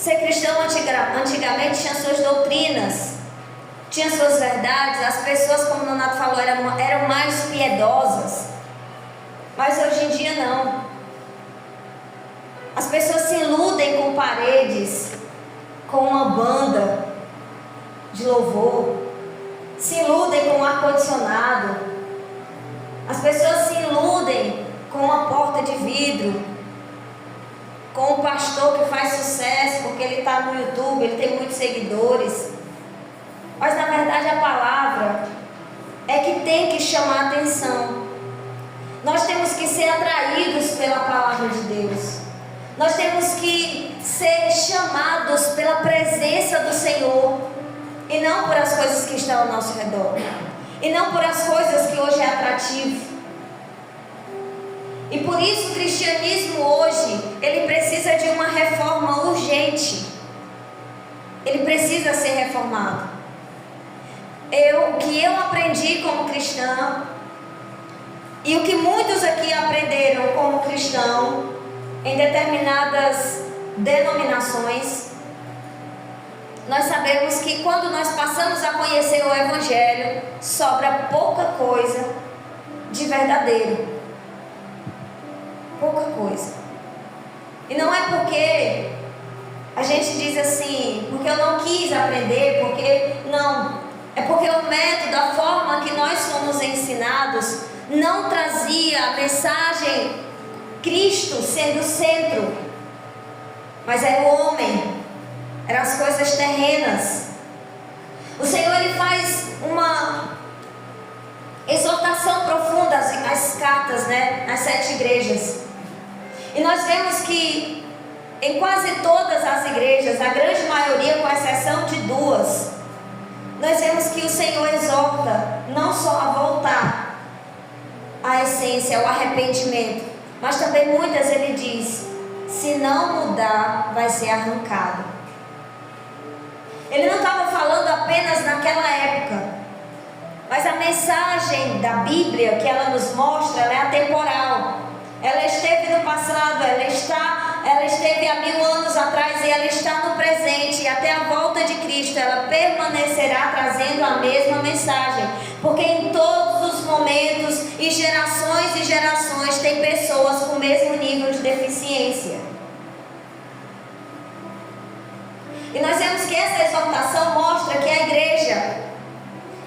Ser cristão antigamente tinha suas doutrinas, tinha suas verdades. As pessoas, como o Nonato falou, eram mais piedosas. Mas hoje em dia não. As pessoas se iludem com paredes, com uma banda de louvor, se iludem com um ar-condicionado. As pessoas se iludem com uma porta de vidro, com um pastor que faz sucesso porque ele está no YouTube, ele tem muitos seguidores. Mas na verdade a palavra é que tem que chamar a atenção. Nós temos que ser atraídos pela palavra de Deus. Nós temos que ser chamados pela presença do Senhor, e não por as coisas que estão ao nosso redor, e não por as coisas que hoje é atrativo. E por isso o cristianismo hoje, ele precisa de uma reforma urgente. Ele precisa ser reformado. O que eu aprendi como cristã, e o que muitos aqui aprenderam como cristão, em determinadas denominações, nós sabemos que quando nós passamos a conhecer o Evangelho, sobra pouca coisa de verdadeiro. Pouca coisa. E não é porque a gente diz assim, porque eu não quis aprender, porque não. É porque o método, a forma que nós fomos ensinados, não trazia a mensagem Cristo sendo o centro, mas era o homem, eram as coisas terrenas. O Senhor, ele faz uma exortação profunda às cartas, às 7 igrejas. E nós vemos que em quase todas as igrejas, a grande maioria, com exceção de 2, nós vemos que o Senhor exorta não só a voltar à essência, ao arrependimento, mas também muitas ele diz: se não mudar, vai ser arrancado. Ele não estava falando apenas naquela época, mas a mensagem da Bíblia que ela nos mostra, ela é atemporal. Ela esteve no passado, ela esteve há 1000 anos atrás, e ela está no presente, e até a volta de Cristo ela permanecerá trazendo a mesma mensagem, porque em todos os momentos e gerações tem pessoas com o mesmo nível de deficiência. E nós vemos que essa exortação mostra que a igreja,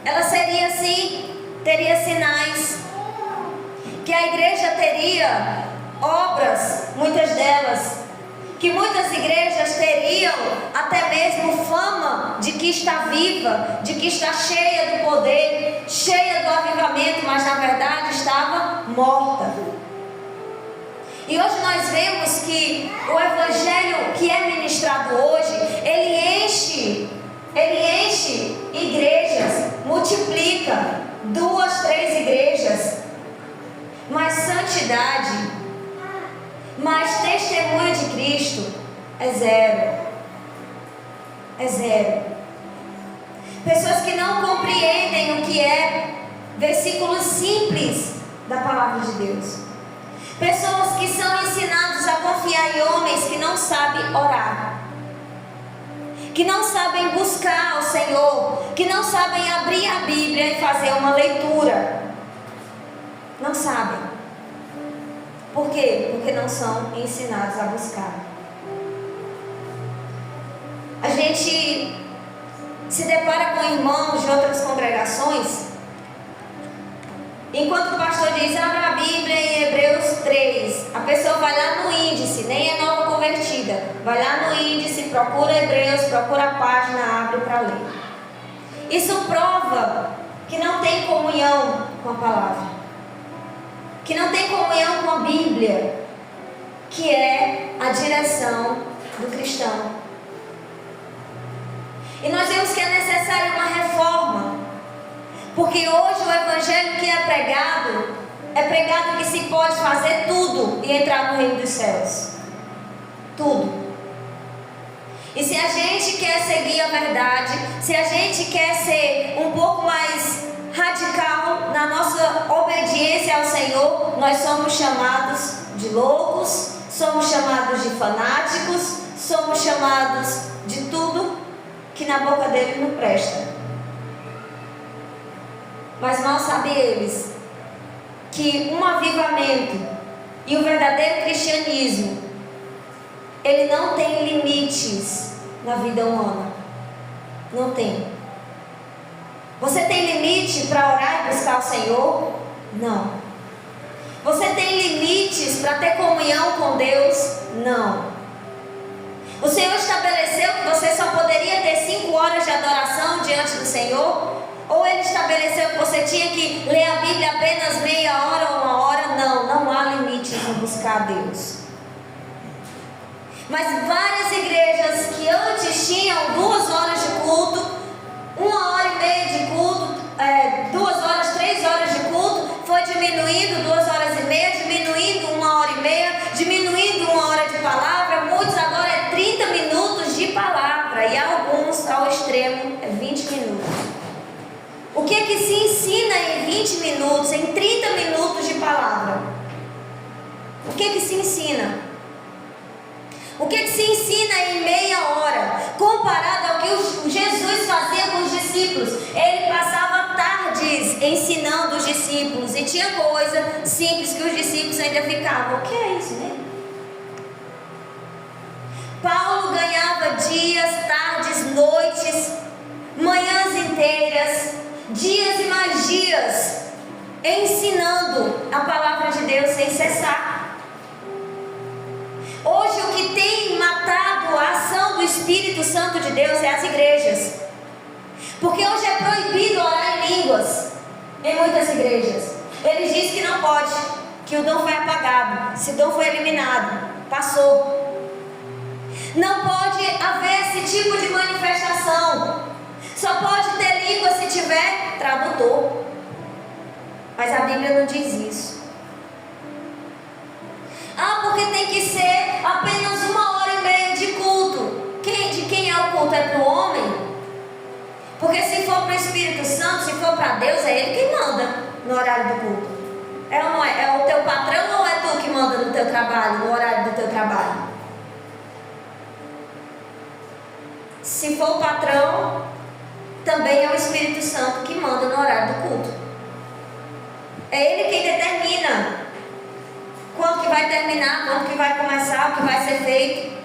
ela seria assim, teria sinais, que a igreja teria obras, muitas delas, que muitas igrejas teriam até mesmo fama de que está viva, de que está cheia do poder, cheia do avivamento, mas na verdade estava morta. E hoje nós vemos que o evangelho que é ministrado hoje, ele enche igrejas, multiplica 2, 3 igrejas, mas santidade, mas testemunho de Cristo é zero. É zero. Pessoas que não compreendem o que é versículos simples da palavra de Deus. Pessoas que são ensinados a confiar em homens que não sabem orar, que não sabem buscar ao Senhor, que não sabem abrir a Bíblia e fazer uma leitura. Não sabem. Por quê? Porque não são ensinados a buscar. A gente se depara com irmãos de outras congregações, enquanto o pastor diz: abra a Bíblia em Hebreus 3, a pessoa vai lá no índice, nem é nova convertida, vai lá no índice, procura Hebreus, procura a página, abre para ler. Isso prova que não tem comunhão com a palavra, que não tem comunhão com a Bíblia, que é a direção do cristão. E nós vemos que é necessária uma reforma, porque hoje o evangelho que é pregado que se pode fazer tudo e entrar no reino dos céus. Tudo. E se a gente quer seguir a verdade, se a gente quer ser um pouco mais radical na nossa obediência ao Senhor, nós somos chamados de loucos, somos chamados de fanáticos, somos chamados de tudo que na boca dele não presta. Mas mal sabem eles que um avivamento e o verdadeiro cristianismo, ele não tem limites na vida humana. Não tem. Você tem limite para orar e buscar o Senhor? Não. Você tem limites para ter comunhão com Deus? Não. O Senhor estabeleceu que você só poderia ter 5 horas de adoração diante do Senhor? Ou Ele estabeleceu que você tinha que ler a Bíblia apenas meia hora ou 1 hora? Não, não há limites em buscar a Deus. Mas várias igrejas que antes tinham 2 horas de culto, 1h30 de culto, 2 horas, 3 horas de culto, foi diminuindo 2h30, diminuindo 1h30, diminuindo 1 hora de palavra. Muitos agora é 30 minutos de palavra e alguns ao extremo é 20 minutos. O que é que se ensina em 20 minutos, em 30 minutos de palavra? O que é que se ensina? O que é que se ensina em meia hora, comparado ao que Jesus fazia com os discípulos? Ele passava tardes ensinando os discípulos e tinha coisa simples que os discípulos ainda ficavam: o que é isso, né? Paulo ganhava dias, tardes, noites, manhãs inteiras, dias e mais dias, ensinando a palavra de Deus sem cessar. Hoje o que tem matado a ação do Espírito Santo de Deus é as igrejas. Porque hoje é proibido orar em línguas em muitas igrejas. Eles dizem que não pode, que o dom foi apagado, se o dom foi eliminado, passou. Não pode haver esse tipo de manifestação. Só pode ter língua se tiver tradutor. Mas a Bíblia não diz isso. Ah, porque tem que ser apenas 1h30 de culto. De quem é o culto? É para o homem? Porque se for para o Espírito Santo, se for para Deus, é Ele quem manda no horário do culto. É ou não é? É o teu patrão ou é tu que manda no teu trabalho, no horário do teu trabalho? Se for o patrão, também é o Espírito Santo que manda no horário do culto. É Ele quem determina quando que vai terminar, quando que vai começar, o que vai ser feito.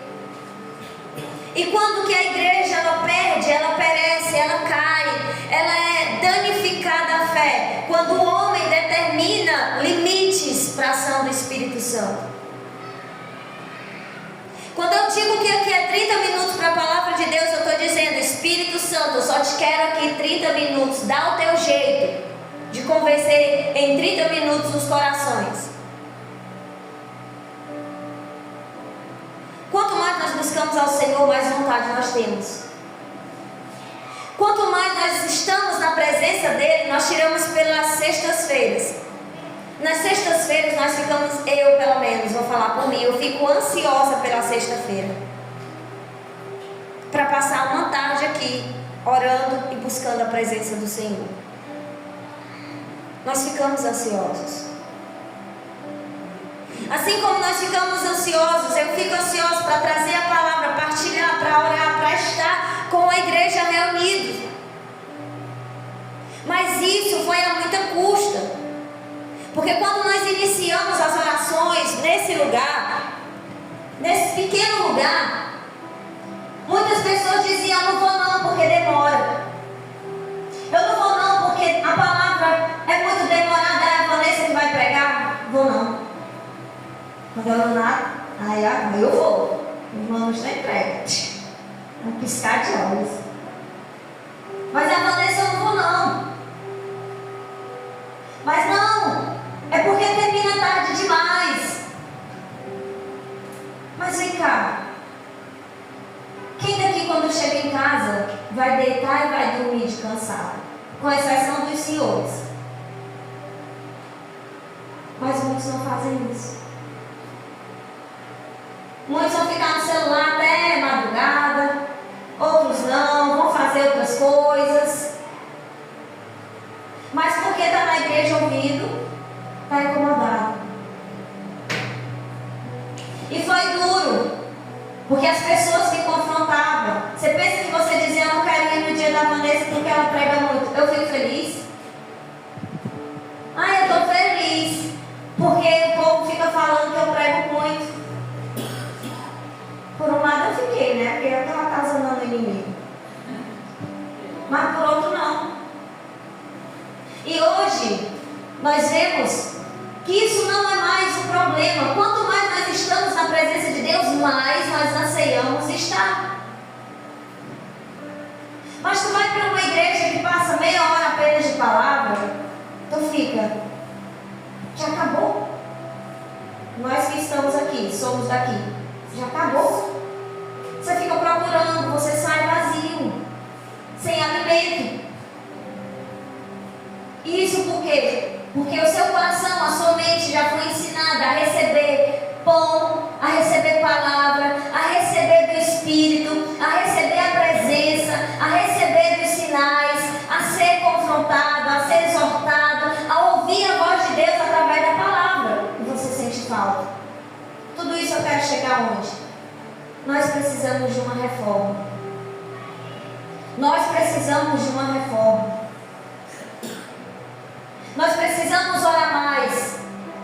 E quando que a igreja ela perde, ela perece, ela cai, ela é danificada a fé, quando o homem determina limites para a ação do Espírito Santo. Quando eu digo que aqui é 30 minutos para a palavra de Deus, eu estou dizendo: Espírito Santo, eu só te quero aqui 30 minutos, dá o teu jeito de convencer em 30 minutos os corações. Quanto mais nós buscamos ao Senhor, mais vontade nós temos. Quanto mais nós estamos na presença dEle, nós tiramos pelas sextas-feiras. Nas sextas-feiras nós ficamos, eu pelo menos, vou falar por mim, eu fico ansiosa pela sexta-feira. Para passar uma tarde aqui, orando e buscando a presença do Senhor. Nós ficamos ansiosos. Assim como nós ficamos ansiosos, eu fico ansioso para trazer a palavra, partilhar, para orar, para estar com a igreja reunida. Mas isso foi a muita custa. Porque quando nós iniciamos as orações nesse lugar, nesse pequeno lugar, muitas pessoas diziam: eu não vou não porque demora. Eu não vou não porque a palavra é muito demorada, é a Vanessa que vai pregar. Vou não. Quando eu não nada, aí eu vou. Irmãos nem prega. Vai piscar de olhos. Mas a Vanessa eu não vou não. Mas não, é porque termina tarde demais. Mas vem cá. Quem daqui quando chega em casa vai deitar e vai dormir de cansado? Com exceção dos senhores. Mas muitos não fazem isso. Muitos vão ficar no celular até madrugada, outros não, vão fazer outras coisas. Mas porque está na igreja ouvindo, está incomodado. E foi duro, porque Porque as pessoas me confrontavam. Você pensa que você dizia, eu não quero ir no dia da Vanessa porque ela prega muito. Eu fico feliz. Eu estou feliz. Porque o povo fica falando que eu prego muito. Por um lado eu fiquei, né? Porque eu estava causando no inimigo. Mas por outro não. E hoje nós vemos que isso não é mais um problema. Quanto mais nós estamos na presença de Deus, mais nós anseiamos estar. Mas tu vai para uma igreja que passa meia hora apenas de palavra, tu fica, já acabou? Nós que estamos aqui, somos daqui, já acabou? Você fica procurando, você sai vazio, sem alimento. Isso por quê? Porque o seu coração, a sua mente já foi ensinada a receber pão, a receber palavra, a receber do Espírito, a receber a presença, a receber dos sinais, a ser confrontado, a ser exortado, a ouvir a voz de Deus através da palavra. E você sente falta. Tudo isso eu quero chegar onde? Nós precisamos de uma reforma. Nós precisamos de uma reforma. Nós precisamos orar mais,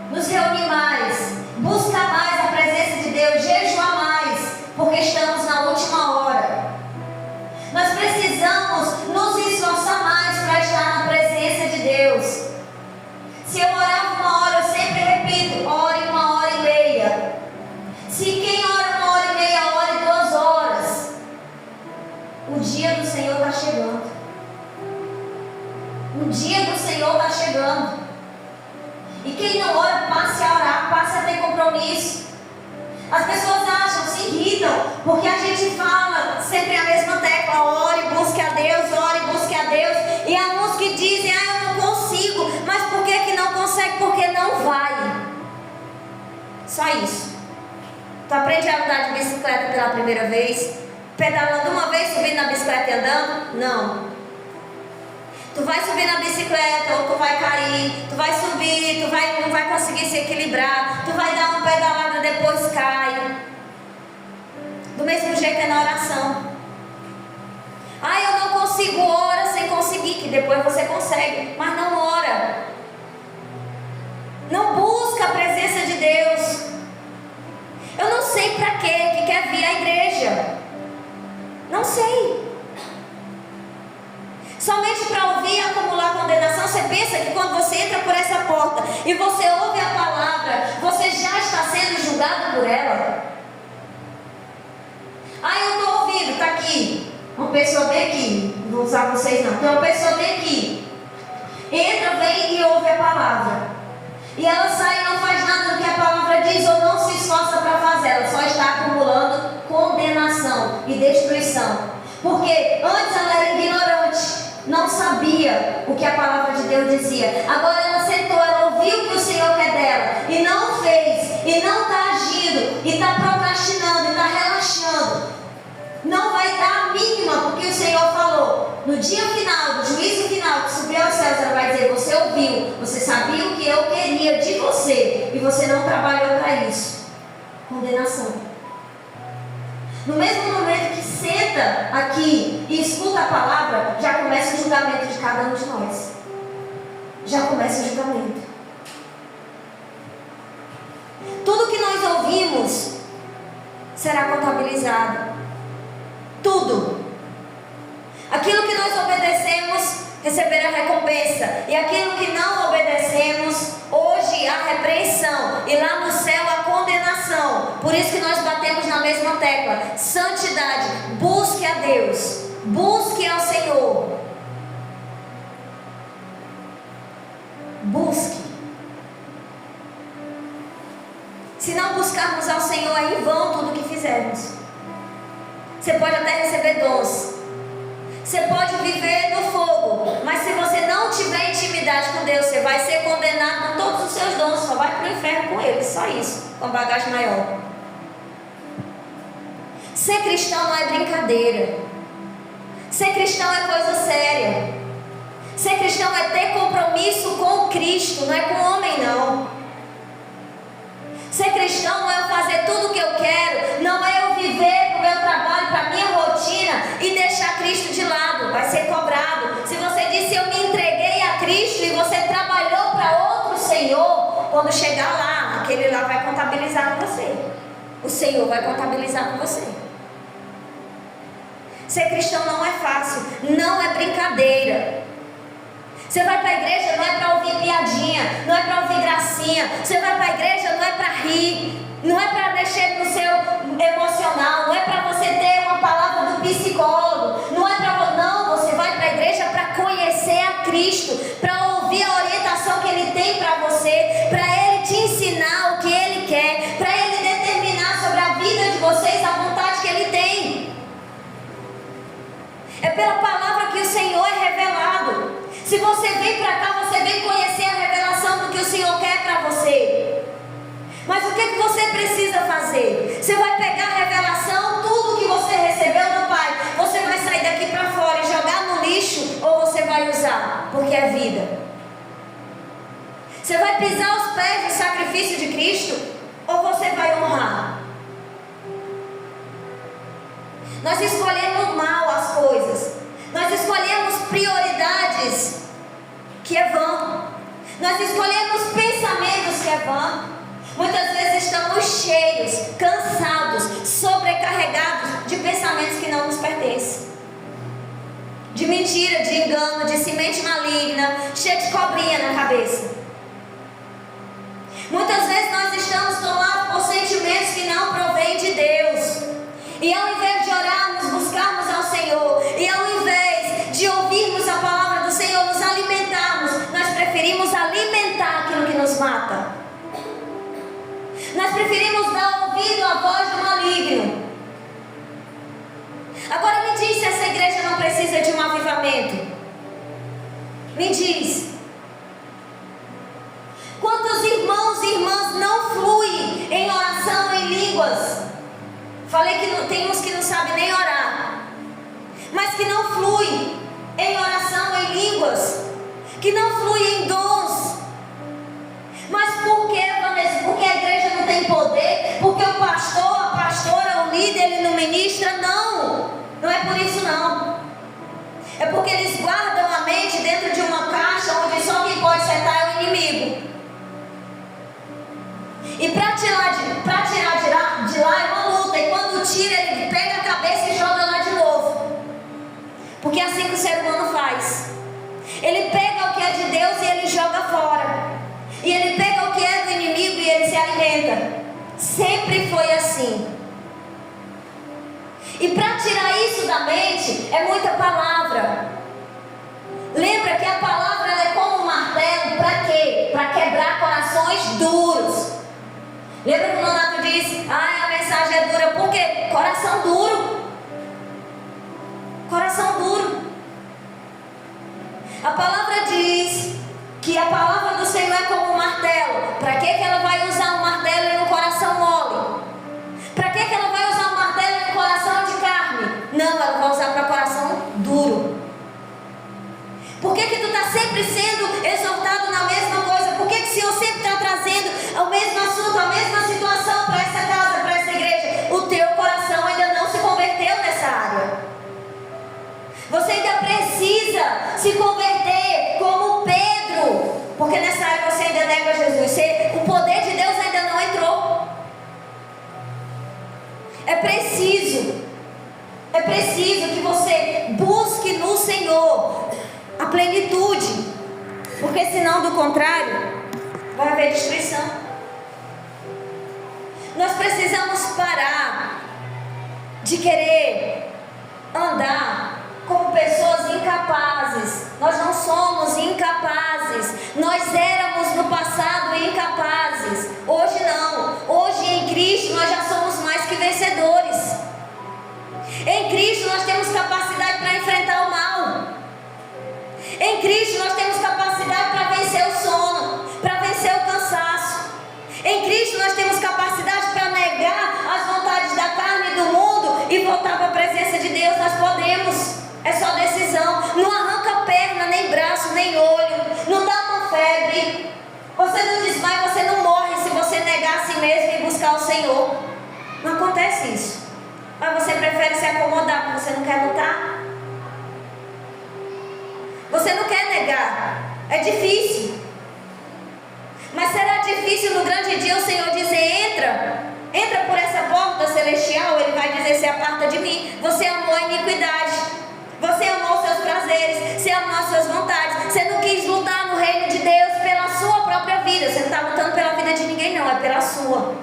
nos reunir mais, buscar mais a presença de Deus, jejuar mais, porque estamos na última hora. Nós precisamos nos esforçar mais para estar na presença de Deus. Se eu orar 1 hora, eu sempre repito, ore 1h30. Se quem ora 1h30, ore 2 horas. O dia do Senhor está chegando. O dia do Senhor está chegando. E quem não ora, passe a orar, passe a ter compromisso. As pessoas acham, se irritam, porque a gente fala sempre a mesma tecla: ore, busque a Deus, ore, busque a Deus. E há uns que dizem, eu não consigo. Mas por que não consegue? Porque não vai. Só isso. Tu aprende a andar de bicicleta pela primeira vez, pedalando uma vez, subindo na bicicleta e andando? Não. Tu vai subir na bicicleta ou tu vai cair, tu vai subir, não vai conseguir se equilibrar, tu vai dar uma pedalada, depois cai. Do mesmo jeito é na oração. Eu não consigo, ora sem conseguir, que depois você consegue, mas não ora. Não busca a presença de Deus. Eu não sei para quê que quer vir à igreja. Não sei. Somente para ouvir e acumular condenação. Você pensa que quando você entra por essa porta e você ouve a palavra, você já está sendo julgado por ela? Eu estou ouvindo, está aqui uma pessoa bem aqui, não vou usar vocês não, tem uma pessoa bem aqui, entra, vem e ouve a palavra, e ela sai e não faz nada do que a palavra diz, ou não se esforça para fazer, ela só está acumulando condenação e destruição, porque antes ela era ignorante, não sabia o que a palavra de Deus dizia. Agora ela sentou, ela ouviu o que o Senhor quer dela e não fez, e não está agindo, e está procrastinando, e está relaxando. Não vai dar a mínima, porque o Senhor falou. No dia final, no juízo final, que subiu aos céus, ela vai dizer: você ouviu, você sabia o que eu queria de você, e você não trabalhou para isso. Condenação. No mesmo momento que senta aqui e escuta a palavra, já começa o julgamento de cada um de nós. Já começa o julgamento. Tudo que nós ouvimos será contabilizado. Tudo. Aquilo que nós obedecemos receberá recompensa. E aquilo que não obedecemos, hoje há repreensão. E lá no céu há condenação. Por isso que nós batemos na mesma tecla. Santidade. Busque a Deus. Busque ao Senhor. Busque. Se não buscarmos ao Senhor, é em vão tudo que fizermos. Você pode até receber dons. Você pode viver no fogo. Mas se você não tiver intimidade com Deus, você vai ser condenado com todos os seus dons. Só vai para o inferno com eles. Só isso. Com bagagem maior. Ser cristão não é brincadeira. Ser cristão é coisa séria. Ser cristão é ter compromisso com Cristo. Não é com o homem, não. Ser cristão não é eu fazer tudo o que eu quero. Não é eu viver o meu trabalho, para a minha rotina e deixar Cristo de lado, vai ser cobrado. Se você disse eu me entreguei a Cristo e você trabalhou para outro Senhor, quando chegar lá, aquele lá vai contabilizar com você. O Senhor vai contabilizar com você. Ser cristão não é fácil, não é brincadeira. Você vai para a igreja não é para ouvir piadinha, não é para ouvir gracinha. Você vai para a igreja não é para rir, não é para mexer no seu emocional, não é para você ter uma palavra do psicólogo, não, você vai para a igreja para conhecer a Cristo, para ouvir a orientação que Ele tem para você, para Ele te ensinar o que Ele quer, para Ele determinar sobre a vida de vocês a vontade que Ele tem. É pela palavra que o Senhor é revelado. Se você vem para cá, você vem conhecer a revelação do que o Senhor quer para você. Mas o que você precisa fazer? Você vai pegar a revelação, tudo que você recebeu do Pai, você vai sair daqui para fora e jogar no lixo, ou você vai usar, porque é vida. Você vai pisar os pés do sacrifício de Cristo, ou você vai honrar? Nós escolhemos mal as coisas. Nós escolhemos prioridades que é vã. Nós escolhemos pensamentos que é vã. Muitas vezes estamos cheios, cansados, sobrecarregados de pensamentos que não nos pertencem. De mentira, de engano, de semente maligna, cheio de cobrinha na cabeça. Muitas vezes nós estamos tomados por sentimentos que não provêm de Deus. E ao invés de orarmos, buscarmos ao Senhor, e ao invés de ouvirmos a palavra do Senhor, nos alimentarmos, nós preferimos alimentar aquilo que nos mata. Nós preferimos dar ouvido à voz do maligno. Agora me diz se essa igreja não precisa de um avivamento. Me diz. Quantos irmãos e irmãs não fluem em oração em línguas? Falei que tem uns que não sabem nem orar, mas que não fluem em oração em línguas, que não fluem em dons. Mas por que, Vanessa? Porque a igreja não tem poder? Porque o pastor, a pastora, o líder, ele não ministra? Não, não é por isso não. É porque eles guardam a mente dentro de uma caixa onde só quem pode sentar é o inimigo. E para tirar de lá é uma luta. E quando tira, ele pega a cabeça e joga lá de novo. Porque é assim que o ser humano faz. Ele pega o que é de Deus e ele joga fora. E ele pega o que é do inimigo e ele se alimenta. Sempre foi assim. E para tirar isso da mente é muita palavra. Lembra que a palavra ela é como um martelo. Para quê? Para quebrar corações duros. Lembra que o Nonato disse: a mensagem é dura, por quê? Coração duro. Coração duro. A palavra diz que a palavra do Senhor é como um martelo. Para que ela vai usar um martelo em um coração mole? Para que ela vai usar um martelo em um coração de carne? Não, ela vai usar para coração duro. Por que tu está sempre sendo exortado na mesma coisa? Por que o Senhor sempre está trazendo o mesmo assunto, a mesma situação para essa casa, para essa igreja? O teu coração ainda não se converteu nessa área. Você ainda precisa se converter como Pedro, porque nessa área você ainda nega Jesus. O poder de Deus ainda não entrou. É preciso que você busque no Senhor a plenitude, porque senão, do contrário, vai haver destruição. Nós precisamos parar de querer andar como pessoas incapazes. Nós não somos incapazes. Nós éramos no passado incapazes. Hoje não. Hoje em Cristo nós já somos mais que vencedores. Em Cristo nós temos capacidade para enfrentar o mal. Em Cristo nós temos capacidade para vencer o sono, para vencer o cansaço. Em Cristo nós temos capacidade para negar as vontades da carne e do mundo e voltar para a presença de Deus. Nós podemos. É só decisão. Não arranca perna, nem braço, nem olho. Não dá uma febre. Você não desmaia, você não morre se você negar a si mesmo e buscar o Senhor. Não acontece isso. Mas você prefere se acomodar porque você não quer lutar. Você não quer negar. É difícil. Mas será difícil no grande dia o Senhor dizer: entra por essa porta celestial? Ele vai dizer: se aparta de mim. Você amou a iniquidade, você amou os seus prazeres, você amou as suas vontades, você não quis lutar no reino de Deus pela sua própria vida. Você não está lutando pela vida de ninguém, não, é pela sua.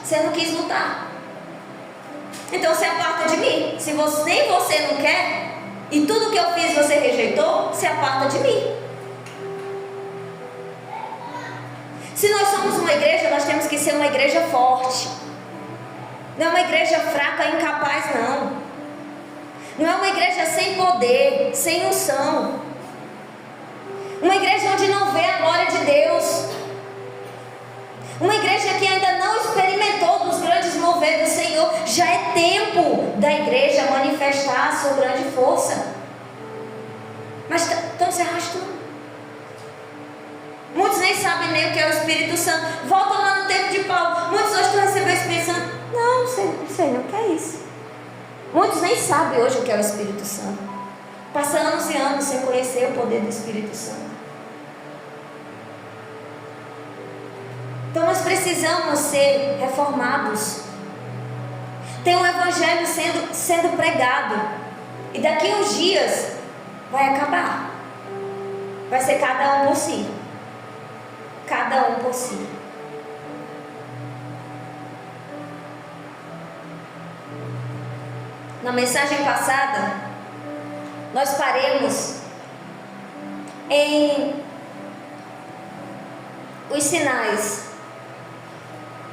Você não quis lutar. Então se aparta de mim. Se você, nem você não quer, e tudo que eu fiz você rejeitou, se aparta de mim. Se nós somos uma igreja, nós temos que ser uma igreja forte. Não é uma igreja fraca e incapaz, não. Não é uma igreja sem poder, sem unção. Uma igreja onde não vê a glória de Deus. Uma igreja que ainda não experimentou dos grandes mover do Senhor. Já é tempo da igreja manifestar a sua grande força. Mas estão se arrastando. Muitos nem sabem nem o que é o Espírito Santo. Volta lá no tempo de Paulo. Muitos hoje estão recebendo o Espírito Santo. Não sei não o que é isso. Muitos nem sabem hoje o que é o Espírito Santo. Passa anos e anos sem conhecer o poder do Espírito Santo. Então nós precisamos ser reformados. Tem um evangelho sendo pregado. E daqui a uns dias vai acabar. Vai ser cada um por si. Cada um por si. Na mensagem passada, nós paremos em os sinais.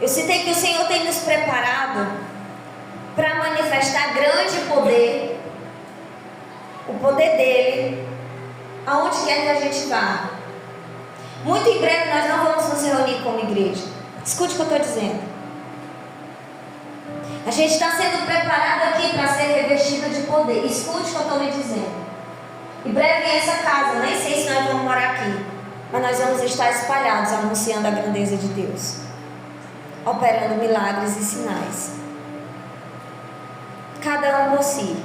Eu citei que o Senhor tem nos preparado para manifestar grande poder, o poder dele, aonde quer que a gente vá. Muito em breve nós não vamos nos reunir como igreja. Escute o que eu estou dizendo. A gente está sendo preparado aqui para ser revestido de poder. Escute o que eu estou lhe dizendo. Em breve em essa casa, nem sei se nós vamos morar aqui, mas nós vamos estar espalhados anunciando a grandeza de Deus, operando milagres e sinais. Cada um por si.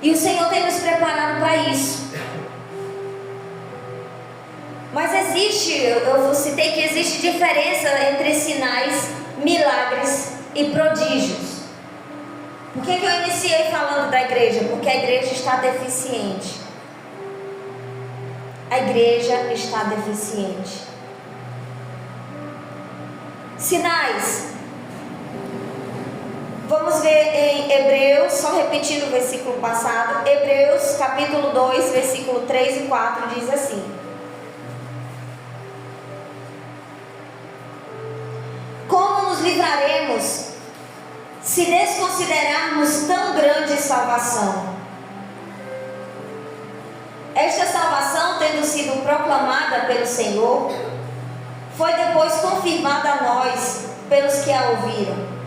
E o Senhor tem nos preparado para isso. Mas existe, eu citei que existe diferença entre sinais, milagres e prodígios. Por que eu iniciei falando da igreja? Porque a igreja está deficiente. A igreja está deficiente. Sinais. Vamos ver em Hebreus, só repetindo o versículo passado. Hebreus capítulo 2, versículo 3 e 4 diz assim: como nos livraremos se desconsiderarmos tão grande salvação? Esta salvação, tendo sido proclamada pelo Senhor, foi depois confirmada a nós pelos que a ouviram.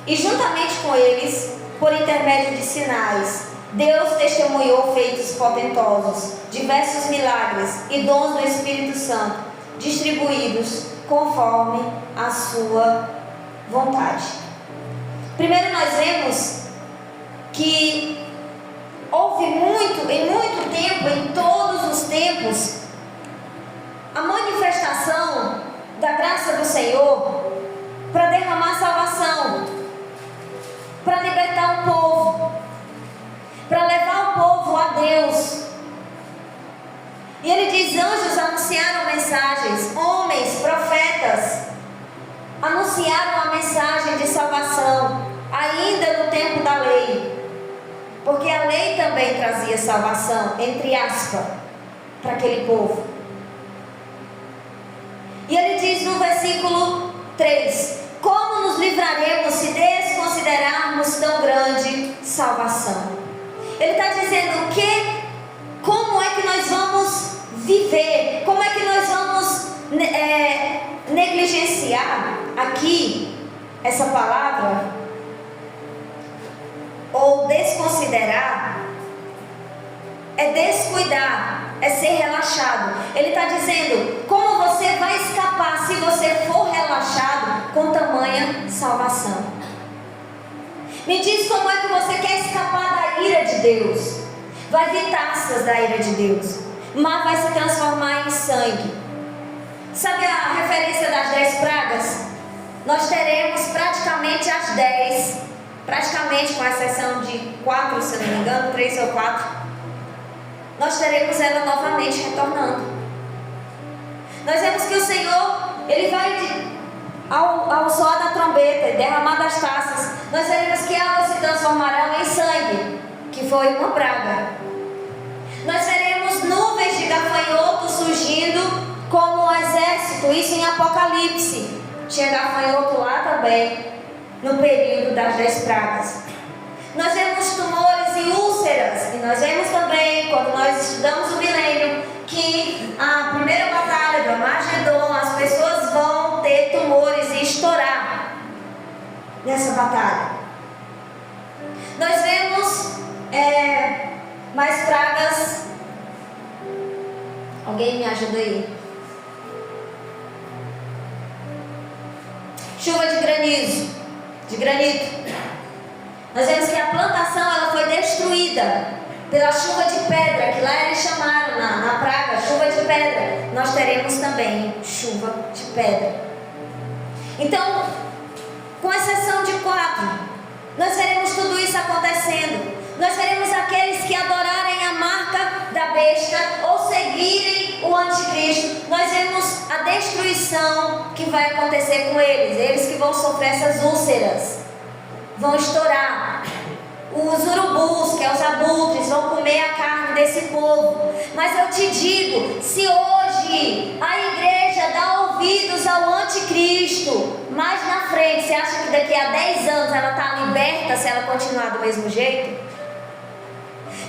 E juntamente com eles, por intermédio de sinais, Deus testemunhou feitos potentosos, diversos milagres e dons do Espírito Santo, distribuídos conforme a sua vontade. Primeiro nós vemos que houve em muito tempo, em todos os tempos, a manifestação da graça do Senhor para derramar salvação, para libertar o povo, para levar o povo a Deus. E ele diz: anjos anunciaram mensagens, homens, profetas, anunciaram a mensagem de salvação, ainda no tempo da lei, porque a lei também trazia salvação, entre aspas, para aquele povo. E ele diz no versículo 3: como nos livraremos se desconsiderarmos tão grande salvação? Ele está dizendo como é que nós vamos viver, como é que nós vamos negligenciar aqui essa palavra, ou desconsiderar, é descuidar é ser relaxado. Ele está dizendo como você vai escapar se você for relaxado com tamanha salvação. Me diz como é que você quer escapar da ira de Deus. Vai vir taças da ira de Deus, mas vai se transformar em sangue. Sabe a referência das 10 pragas? Nós teremos praticamente as 10, praticamente com exceção de 4, se não me engano, 3 ou 4. Nós teremos ela novamente retornando. Nós vemos que o Senhor, Ele vai ao soar da trombeta e derramar das taças. Nós veremos que águas se transformarão em sangue, que foi uma praga. Nós veremos nuvens de gafanhotos surgindo como um exército, isso em Apocalipse. Tinha gafanhoto lá também, no período das 10 pragas. Nós vemos tumores e úlceras, e nós vemos também, quando nós estudamos o milênio, que a primeira batalha do Armagedon, as pessoas vão ter tumores e estourar nessa batalha. Nós vemos mais pragas. Alguém me ajuda aí? Chuva de granito. Nós vemos que a plantação ela foi destruída pela chuva de pedra, que lá eles chamaram na praga, chuva de pedra. Nós teremos também chuva de pedra. Então, com exceção de 4, nós veremos tudo isso acontecendo. Nós veremos aqueles que adorarem a marca da besta ou seguirem o anticristo. Nós vemos a destruição que vai acontecer com eles. Eles que vão sofrer essas úlceras, vão estourar. Os urubus, que é os abutres, vão comer a carne desse povo. Mas eu te digo, se hoje a igreja dá ouvidos ao anticristo, mais na frente, você acha que daqui a 10 anos ela está liberta se ela continuar do mesmo jeito?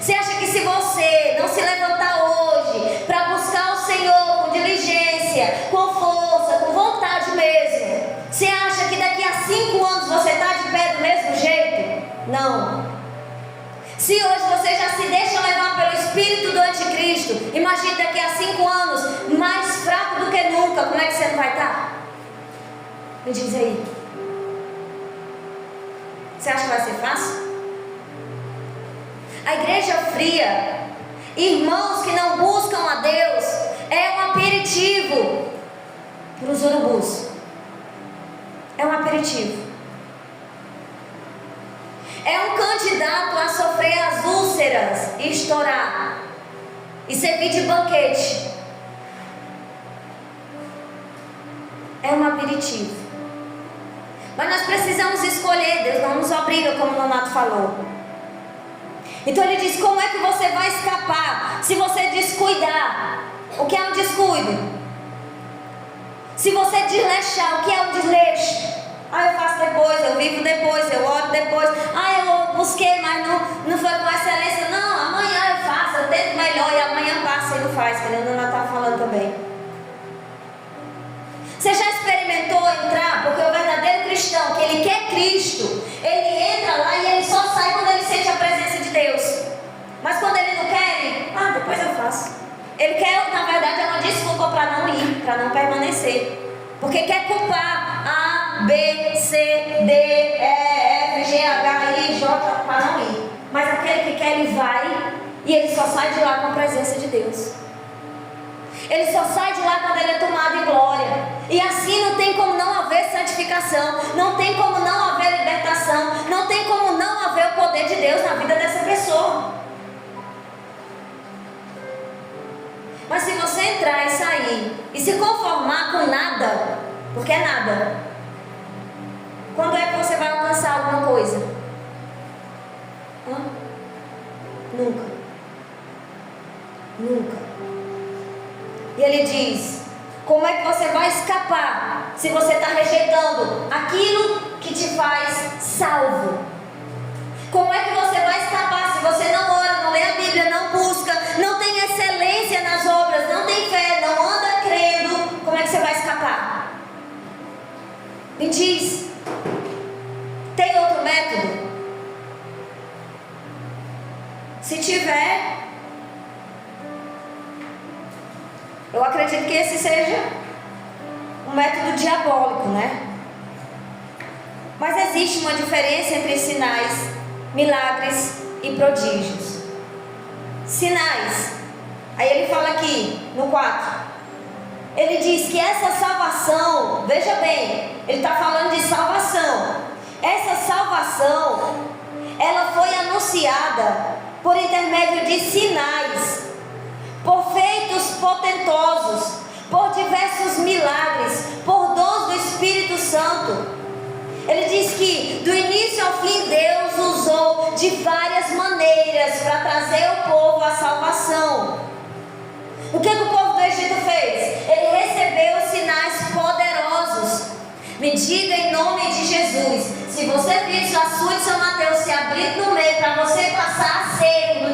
Você acha que se você não se levantar hoje para buscar o Senhor com diligência, com força, com vontade mesmo, você acha que daqui a 5 anos você está de pé do mesmo jeito? Não. Se hoje você já se deixa levar pelo espírito do anticristo, imagine daqui a 5 anos, mais fraco do que nunca, como é que você não vai estar? Me diz aí. Você acha que vai ser fácil? A igreja fria, irmãos que não buscam a Deus, é um aperitivo para os urubus. É um aperitivo. É um candidato a sofrer as úlceras e estourar e servir de banquete. É um aperitivo. Mas nós precisamos escolher. Deus não nos obriga, como o Nonato falou. Então ele diz, como é que você vai escapar se você descuidar? O que é um descuido? Se você desleixar, o que é um desleixo? Eu faço depois, eu vivo depois, eu oro depois. Eu busquei, mas não foi com excelência. Não, amanhã eu faço, eu tento melhor e amanhã passa e não faz, que a Ana está falando também. Você já experimentou entrar? Porque o verdadeiro cristão, que ele quer Cristo, ele entra lá e ele só sai quando ele sente a presença de Deus. Mas quando ele não quer, depois eu faço. Ele quer, na verdade, é uma desculpa para não ir, para não permanecer. Porque quer culpar A, B, C, D, E, F, G, H, I, J para não ir. Mas aquele que quer, ele vai e ele só sai de lá com a presença de Deus. Ele só sai de lá quando ele é tomado em glória. E assim não tem como não haver santificação, não tem como não haver libertação, não tem como não haver o poder de Deus na vida dessa pessoa. Mas se você entrar e sair e se conformar com nada, porque é nada, quando é que você vai alcançar alguma coisa? Nunca. E ele diz, como é que você vai escapar se você está rejeitando aquilo que te faz salvo? Como é que você vai escapar se você não ora, não lê a Bíblia, não busca, não tem excelência nas obras, não tem fé, não anda crendo? Como é que você vai escapar? Me diz. Tem outro método? Se tiver, Eu acredito que esse seja um método diabólico, né? Mas existe uma diferença entre sinais, milagres e prodígios. Sinais. Aí ele fala aqui no 4. Ele diz que essa salvação, veja bem, ele está falando de salvação. Essa salvação, ela foi anunciada por intermédio de sinais, por feitos potentosos, por diversos milagres, por dons do Espírito Santo. Ele diz que do início ao fim Deus usou de várias maneiras para trazer o povo à salvação. O que o povo do Egito fez? Ele recebeu sinais poderosos. Me diga em nome de Jesus, se você visse o açude de São Mateus se abrir no meio para você passar seco,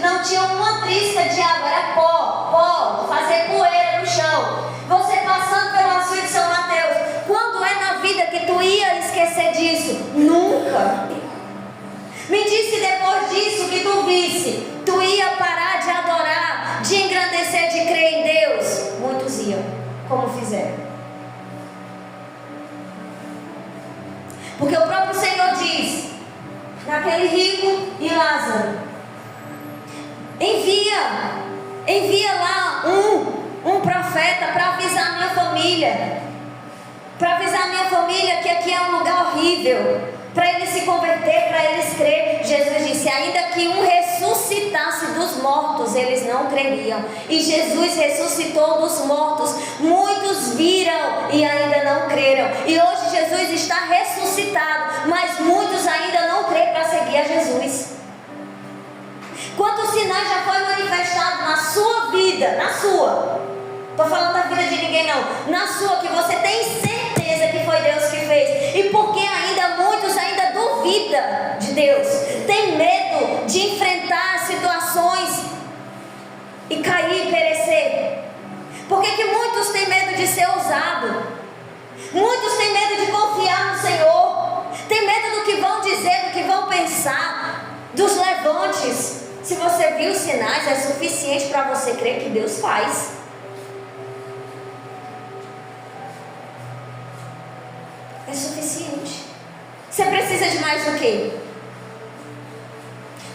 não tinha uma trisca de água, era pó, fazer poeira no chão. Você passando pelo açude de São Mateus, quando é na vida que tu ia esquecer disso? Nunca. Me disse depois disso que tu visse, tu ia parar de adorar, de engrandecer, de crer em Deus? Muitos iam, como fizeram. Porque o próprio Senhor diz, naquele rico e Lázaro, envia lá um profeta para avisar a minha família, que aqui é um lugar horrível, para eles se converter, para eles crer. Jesus disse, ainda que um ressuscitasse dos mortos, eles não creriam. E Jesus ressuscitou dos mortos, muitos viram e ainda não creram. E hoje Jesus está ressuscitado, mas muitos ainda não creem para seguir a Jesus. Quantos sinais já foi manifestado na sua vida, na sua? Estou falando da vida de ninguém não, na sua, que você tem certeza que foi Deus que fez. E porque ainda muitos ainda duvidam de Deus, tem medo de enfrentar situações e cair e perecer. Por que muitos têm medo de ser ousados? Muitos têm medo de confiar no Senhor, tem medo do que vão dizer, do que vão pensar, dos levantes. Se você viu os sinais, é suficiente para você crer que Deus faz. É suficiente. Você precisa de mais o quê?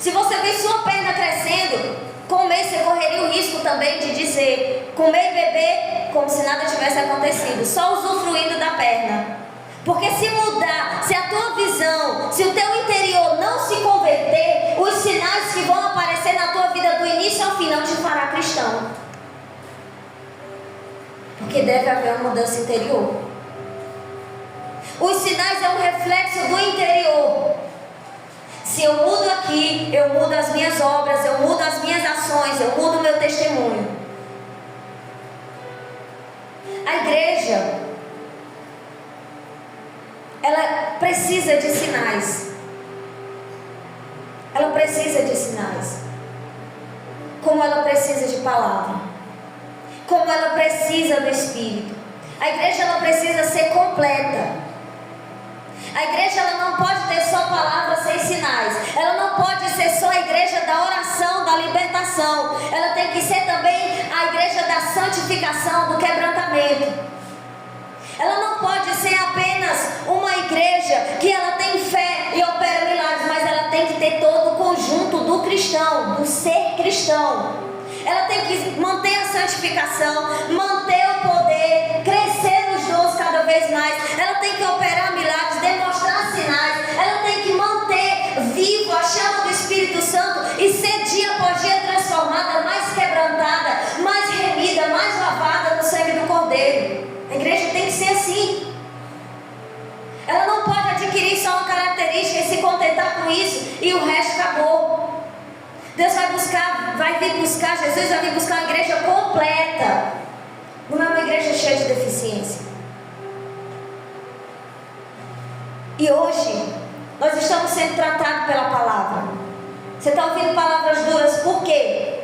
Se você vê sua perna crescendo, comer, você correria o risco também de dizer, comer e beber como se nada tivesse acontecido, só usufruindo da perna. Porque se mudar, se a tua visão, se o teu interior não se converter, os sinais que vão aparecer na tua vida do início ao fim não te fará cristão. Porque deve haver uma mudança interior. Os sinais é um reflexo do interior. Se eu mudo aqui, eu mudo as minhas obras, eu mudo as minhas ações, eu mudo o meu testemunho. A igreja, ela precisa de sinais. Ela precisa de sinais. Como ela precisa de palavra. Como ela precisa do Espírito. A igreja, ela precisa ser completa. A igreja, ela não pode ter só palavras sem sinais. Ela não pode ser só a igreja da oração, da libertação. Ela tem que ser também a igreja da santificação, do quebrantamento. Ela não pode ser apenas uma igreja que ela tem fé e opera milagres, mas ela tem que ter todo o conjunto do cristão, do ser cristão. Ela tem que manter a santificação, manter o poder, crescer nos dons cada vez mais. Ela tem que operar milagres, demonstrar sinais. Ela tem que manter vivo a chama do Espírito Santo e ser dia após dia transformada, mais quebrantada, mais remida, mais lavada no sangue do Cordeiro. A igreja tem que ser assim. Ela não pode adquirir só uma característica e se contentar com isso e o resto acabou. Deus vai vir buscar, Jesus vai vir buscar uma igreja completa. Não é uma igreja cheia de deficiência. E hoje, nós estamos sendo tratados pela palavra. Você está ouvindo palavras duras, por quê?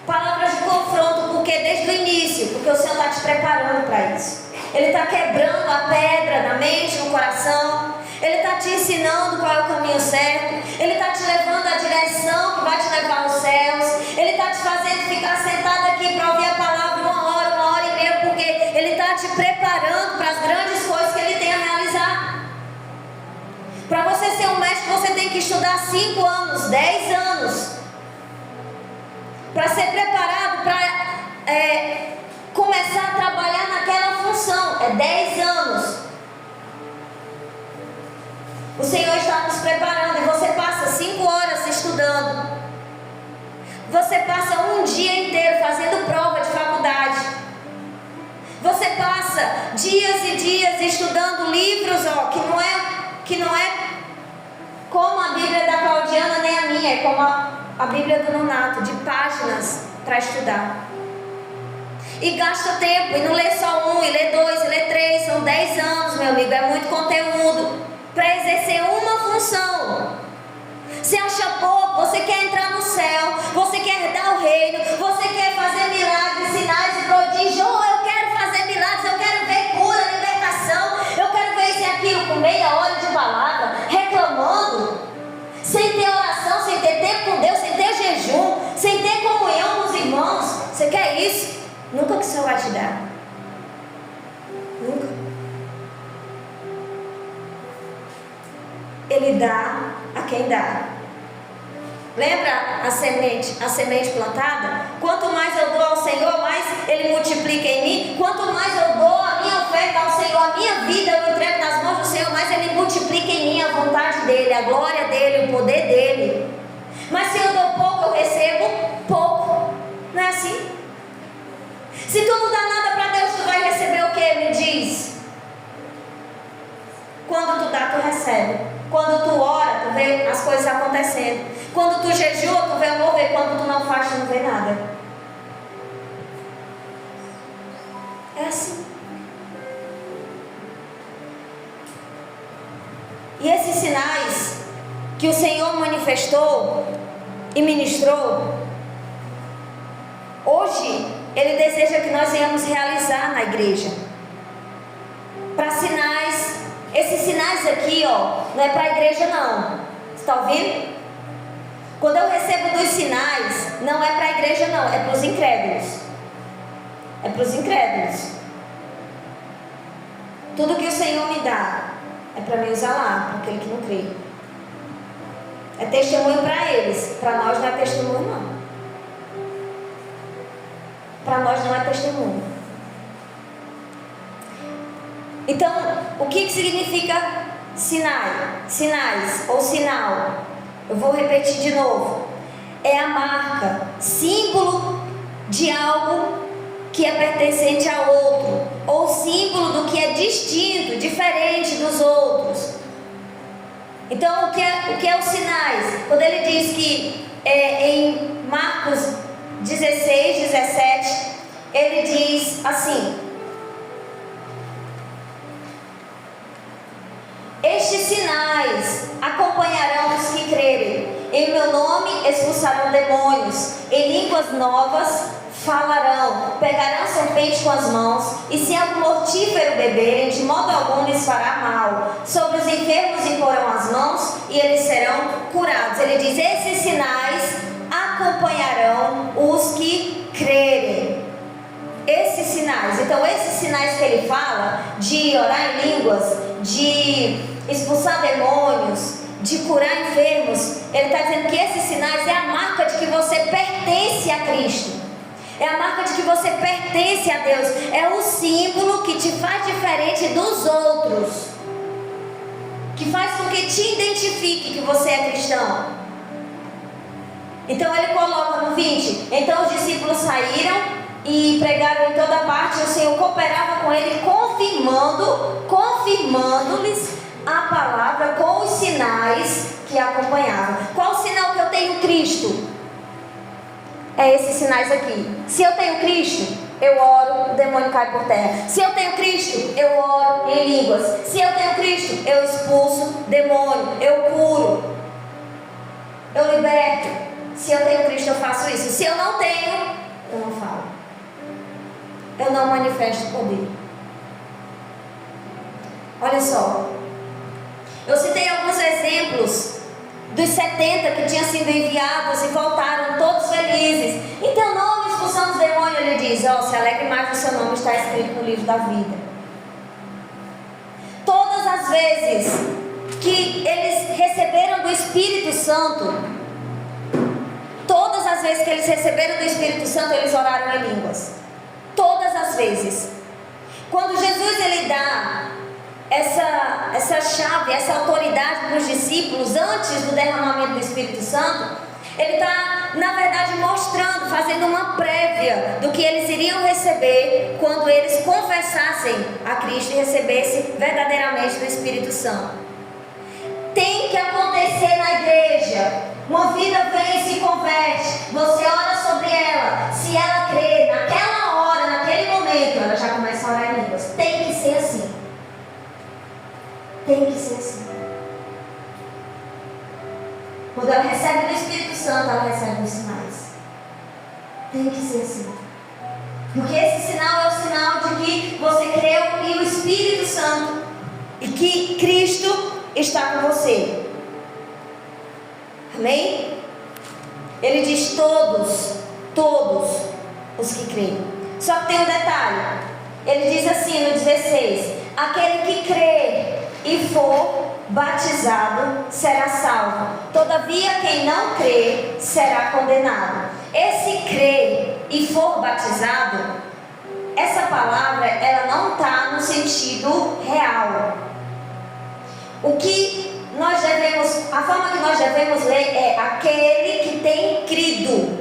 Palavras de confronto, porque desde o início, porque o Senhor está te preparando para isso. Ele está quebrando a pedra na mente, no coração. Ele está te ensinando qual é o caminho certo. Ele está te levando à direção que vai te levar aos céus. Ele está te fazendo ficar sentado aqui para ouvir a palavra 1 hora, te preparando para as grandes coisas que Ele tem a realizar. Para você ser um médico, você tem que estudar 5 anos, 10 anos. Para ser preparado para começar a trabalhar naquela função, é 10 anos. O Senhor está nos preparando e você passa 5 horas estudando. Você passa um dia inteiro fazendo prova de faculdade. Você passa dias e dias estudando livros, que não é como a Bíblia da Claudiana nem a minha, é como a Bíblia do Nonato, de páginas para estudar. E gasta tempo, e não lê só um, e lê 2, e lê 3, são 10 anos, meu amigo, é muito conteúdo para exercer uma função. Você acha pouco, você quer entrar no céu, você quer herdar o reino, você quer fazer milagres, sinais e prodígios. Eu quero fazer milagres, eu quero ver cura, libertação, eu quero ver isso e aquilo, com meia hora de palavra, reclamando, sem ter oração, sem ter tempo com Deus, sem ter jejum, sem ter comunhão com os irmãos. Você quer isso? Nunca que o Senhor vai te dar. Nunca. Ele dá a quem dá. Lembra a semente plantada? Quanto mais eu dou ao Senhor, mais Ele multiplica em mim. Quanto mais eu dou a minha oferta ao Senhor, a minha vida eu entrego nas mãos do Senhor, mais Ele multiplica em mim a vontade dEle, a glória dEle, o poder dEle. Mas se eu dou pouco, eu recebo pouco. Não é assim? Se tu não dá nada para Deus, tu vai receber o que? Me diz. Quando tu dá, tu recebe. Quando tu ora, tu vê as coisas acontecendo. Quando tu jejua, tu vê o mover. Quando tu não faz, tu não vê nada. É assim. E esses sinais que o Senhor manifestou e ministrou, hoje Ele deseja que nós venhamos realizar na igreja. Para sinais. Esses sinais aqui, não é para a igreja não. Você está ouvindo? Quando eu recebo dos sinais, não é para a igreja não, é para os incrédulos. É para os incrédulos. Tudo que o Senhor me dá é para me usar lá, para aquele que não crê. É testemunho para eles, para nós não é testemunho não. Para nós não é testemunho. Então, o que significa sinais ou sinal? Eu vou repetir de novo. É a marca, símbolo de algo que é pertencente a outro, ou símbolo do que é distinto, diferente dos outros. Então, o que é os sinais? Quando ele diz que em Marcos 16, 17, ele diz assim: estes sinais acompanharão os que crerem. Em meu nome expulsarão demônios, em línguas novas falarão, pegarão serpente com as mãos, e se algum mortífero beberem, de modo algum lhes fará mal. Sobre os enfermos imporão as mãos e eles serão curados. Ele diz: esses sinais acompanharão os que crerem. Esses sinais. Então esses sinais que ele fala, de orar em línguas, de expulsar demônios, de curar enfermos, ele está dizendo que esses sinais é a marca de que você pertence a Cristo, é a marca de que você pertence a Deus, é o símbolo que te faz diferente dos outros, que faz com que te identifique que você é cristão. Então ele coloca no 20: então os discípulos saíram e pregaram em toda parte, o Senhor cooperava com ele, confirmando-lhes a palavra com os sinais que acompanhavam. Qual o sinal que eu tenho Cristo? É esses sinais aqui. Se eu tenho Cristo, eu oro, o demônio cai por terra. Se eu tenho Cristo, eu oro em línguas. Se eu tenho Cristo, eu expulso demônio, eu curo, eu liberto. Se eu tenho Cristo, eu faço isso. Se eu não tenho, eu não falo, eu não manifesto poder. Olha só, eu citei alguns exemplos dos 70 que tinham sido enviados e voltaram todos felizes. Em teu nome expulsamos expulsando os demônios, ele diz: ó, se alegre mais, o seu nome está escrito no livro da vida. Todas as vezes que eles receberam do Espírito Santo, todas as vezes que eles receberam do Espírito Santo, eles oraram em línguas. Todas as vezes. Quando Jesus ele dá essa chave, essa autoridade para os discípulos antes do derramamento do Espírito Santo, ele está, na verdade, mostrando, fazendo uma prévia do que eles iriam receber quando eles confessassem a Cristo e recebessem verdadeiramente do Espírito Santo. Tem que acontecer na igreja. Uma vida vem e se converte, você ora sobre ela, se ela crer, naquela hora, naquele momento, ela já começa a orar em línguas. Tem que ser assim. Tem que ser assim. Quando ela recebe do Espírito Santo, ela recebe os sinais. Tem que ser assim. Porque esse sinal é o sinal de que você creu em o Espírito Santo e que Cristo está com você. Amém? Ele diz todos os que creem. Só que tem um detalhe. Ele diz assim no 16: aquele que crê e for batizado será salvo. Todavia quem não crê será condenado. Esse crer e for batizado, essa palavra ela não está no sentido real. O que nós devemos, a forma que nós devemos ler é aquele que tem crido,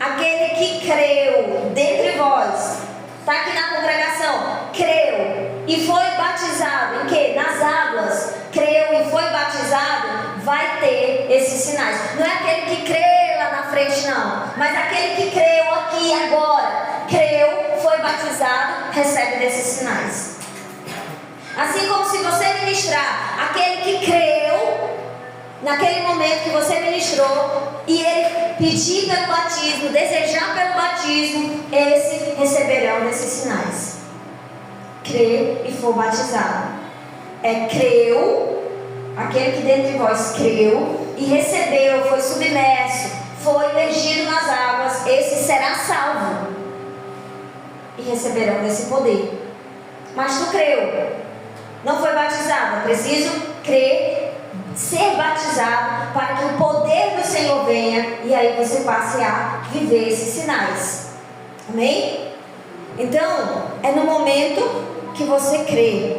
aquele que creu dentre vós, está aqui na congregação, creu e foi batizado, em quê? Nas águas, creu e foi batizado, vai ter esses sinais. Não é aquele que crê lá na frente não, mas aquele que creu aqui agora, creu, foi batizado, recebe desses sinais. Assim como se você ministrar aquele que creu, naquele momento que você ministrou, e ele pedir pelo batismo, desejar pelo batismo, esses receberão desses sinais. Crer e for batizado. Creu, aquele que dentre vós creu e recebeu, foi submerso, foi imergido nas águas, esse será salvo. E receberão desse poder. Mas tu creu, não foi batizado, é preciso crer, ser batizado para que o poder do Senhor venha e aí você passe a viver esses sinais. Amém? Então, é no momento que você crê.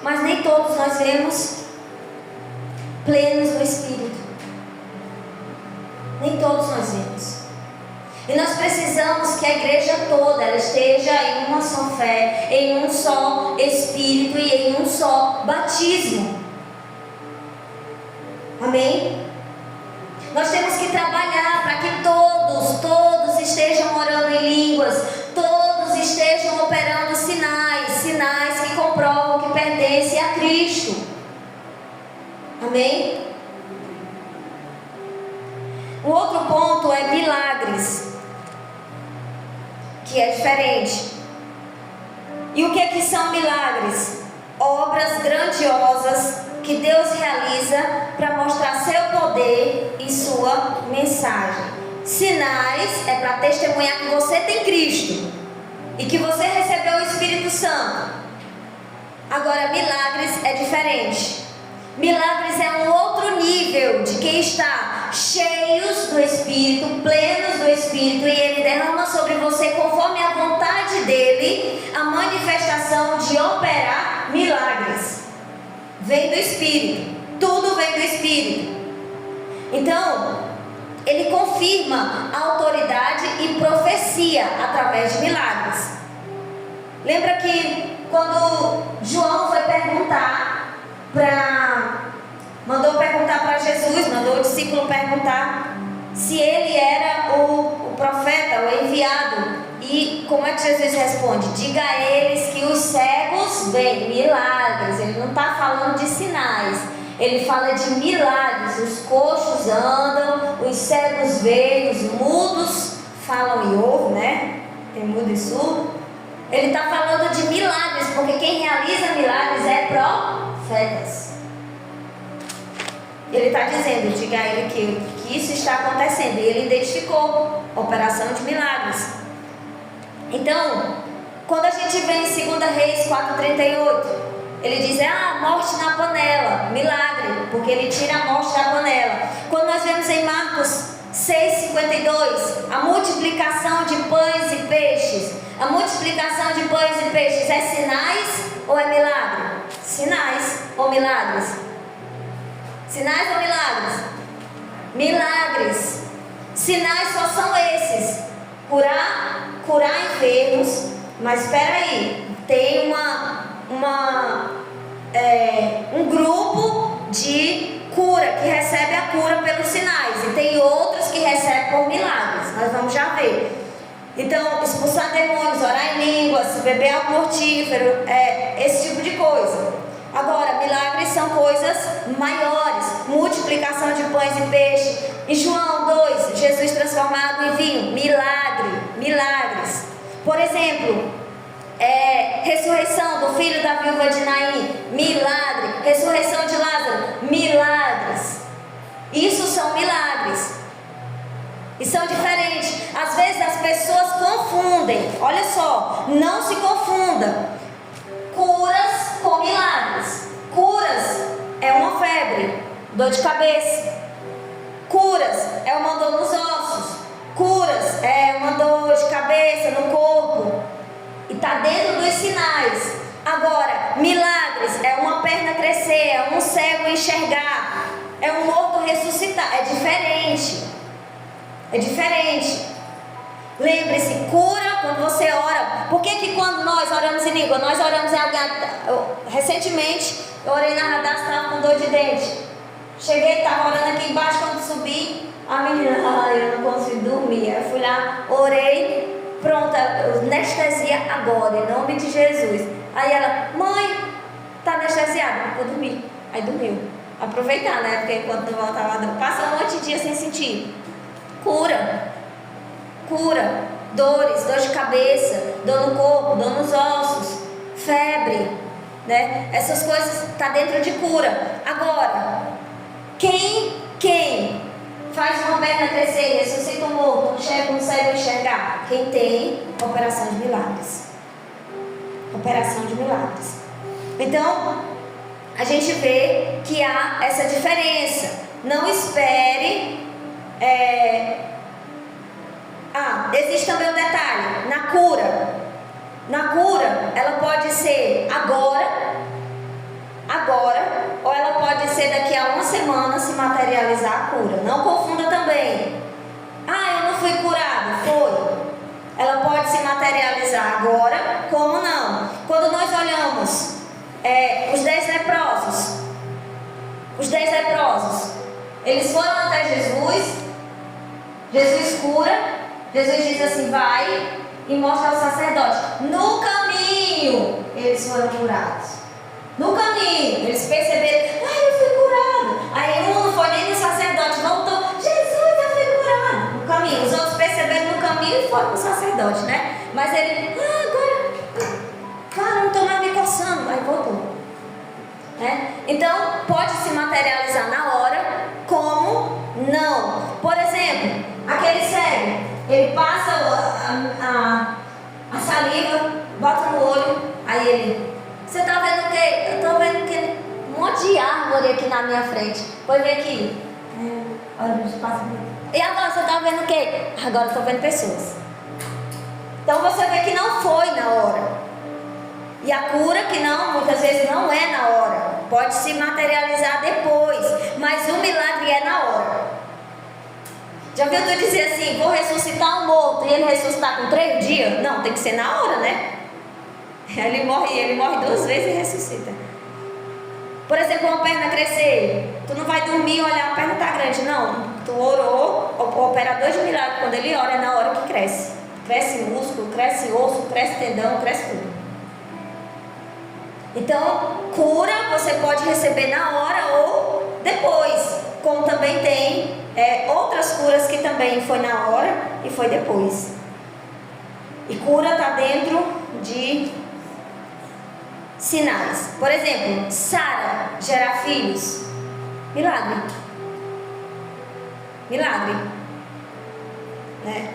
Mas nem todos nós vemos plenos do Espírito. Nem todos nós vemos. E nós precisamos que a igreja toda ela esteja em uma só fé, em um só Espírito e em um só batismo. Amém? Nós temos que trabalhar para que todos estejam orando em línguas, todos estejam operando sinais que comprovam que pertencem a Cristo. Amém? O outro ponto é milagres, que é diferente. E o que são milagres? Obras grandiosas que Deus realiza para mostrar seu poder e sua mensagem. Sinais é para testemunhar que você tem Cristo e que você recebeu o Espírito Santo. Agora, milagres é diferente. Milagres é um outro nível de quem está cheios do Espírito, plenos do Espírito, e Ele derrama sobre você, conforme a vontade dEle, a manifestação de operar milagres. Vem do Espírito, tudo vem do Espírito. Então, Ele confirma a autoridade e profecia através de milagres. Lembra que quando João foi mandou perguntar para Jesus, mandou o discípulo perguntar se ele era o profeta, o enviado. E como é que Jesus responde? Diga a eles que os cegos veem, milagres. Ele não está falando de sinais, ele fala de milagres. Os coxos andam, os cegos veem, os mudos falam e ouvem, né? Tem mudo e surdo. Ele está falando de milagres, porque quem realiza milagres é profetas. Ele está dizendo, diga a ele que que isso está acontecendo. E ele identificou operação de milagres. Então, quando a gente vê em 2 Reis 4:38, ele diz, morte na panela, milagre, porque ele tira a morte da panela. Quando nós vemos em Marcos 6:52, a multiplicação de pães e peixes. A multiplicação de pães e peixes é sinais ou é milagre? Sinais ou milagres? Sinais ou milagres? Milagres. Sinais só são esses: curar enfermos. Mas espera aí, tem um grupo de cura que recebe a cura pelos sinais, e tem outros que recebem por milagres. Nós vamos já ver. Então, expulsar demônios, orar em línguas, beber algo mortífero, esse tipo de coisa. Agora, milagres são coisas maiores. Multiplicação de pães e peixes. Em João 2, Jesus transformado em vinho. Milagres. Por exemplo, ressurreição do filho da viúva de Naim. Milagre. Ressurreição de Lázaro. Milagres. Isso são milagres. E são diferentes. Às vezes as pessoas confundem. Olha só, não se confunda curas com milagres. Curas é uma febre, dor de cabeça. Curas é uma dor nos ossos. Curas é uma dor de cabeça no corpo. E está dentro dos sinais. Agora, milagres é uma perna crescer, é um cego enxergar, é um morto ressuscitar. É diferente. É diferente. Lembre-se, cura quando você ora. Por que quando nós oramos em língua, nós oramos em alguém? Recentemente, eu orei na Radassa, estava com dor de dente. Cheguei, estava orando aqui embaixo, quando subi, a menina, eu não consigo dormir. Eu fui lá, orei, pronto, anestesia agora, em nome de Jesus. Aí ela, mãe, está anestesiada? Eu dormi. Aí dormiu. Aproveitar, né? Porque enquanto não voltava, passa um monte de dia sem sentir. Cura, dores, dor de cabeça, dor no corpo, dor nos ossos, febre, né? Essas coisas tá dentro de cura. Agora, quem faz uma perna crescer, ressuscita um morto, um cego enxergar? Quem tem operação de milagres. Operação de milagres. Então, a gente vê que há essa diferença. Não espere. Existe também um detalhe. Na cura, ela pode ser agora, ou ela pode ser daqui a uma semana se materializar a cura. Não confunda também. Eu não fui curado. Foi. Ela pode se materializar agora, como não? Quando nós olhamos os 10 leprosos, eles foram até Jesus cura. Jesus diz assim, vai e mostra ao sacerdote. No caminho, eles foram curados. No caminho, eles perceberam, eu fui curado. Aí um não foi nem no sacerdote, voltou, Jesus, eu fui curado. No caminho, os outros perceberam no caminho e foram para o sacerdote, né? Mas ele, agora, não estou mais me coçando. Aí voltou. Então, pode se materializar na hora, como não. Por exemplo, aquele cego, ele passa a saliva, bota no olho, aí ele, você está vendo o quê? Eu estou vendo um monte de árvore aqui na minha frente. Pode ver aqui. Olha o espaço. E agora você está vendo o quê? Agora eu estou vendo pessoas. Então você vê que não foi na hora. E a cura que muitas vezes não é na hora. Pode se materializar depois, mas o milagre é na hora. Já viu tu dizer assim, vou ressuscitar um morto, e ele ressuscitar com 3 dias? Não, tem que ser na hora, né? Ele morre 2 vezes e ressuscita. Por exemplo, uma perna crescer. Tu não vai dormir e olhar, a perna está grande. Não, tu orou, o operador de milagre, quando ele ora, é na hora que cresce. Cresce músculo, cresce osso, cresce tendão, cresce tudo. Então, cura você pode receber na hora ou depois. Como também tem outras curas que também foi na hora e foi depois. E cura está dentro de sinais. Por exemplo, Sara gerar filhos. Milagre. Milagre. Né?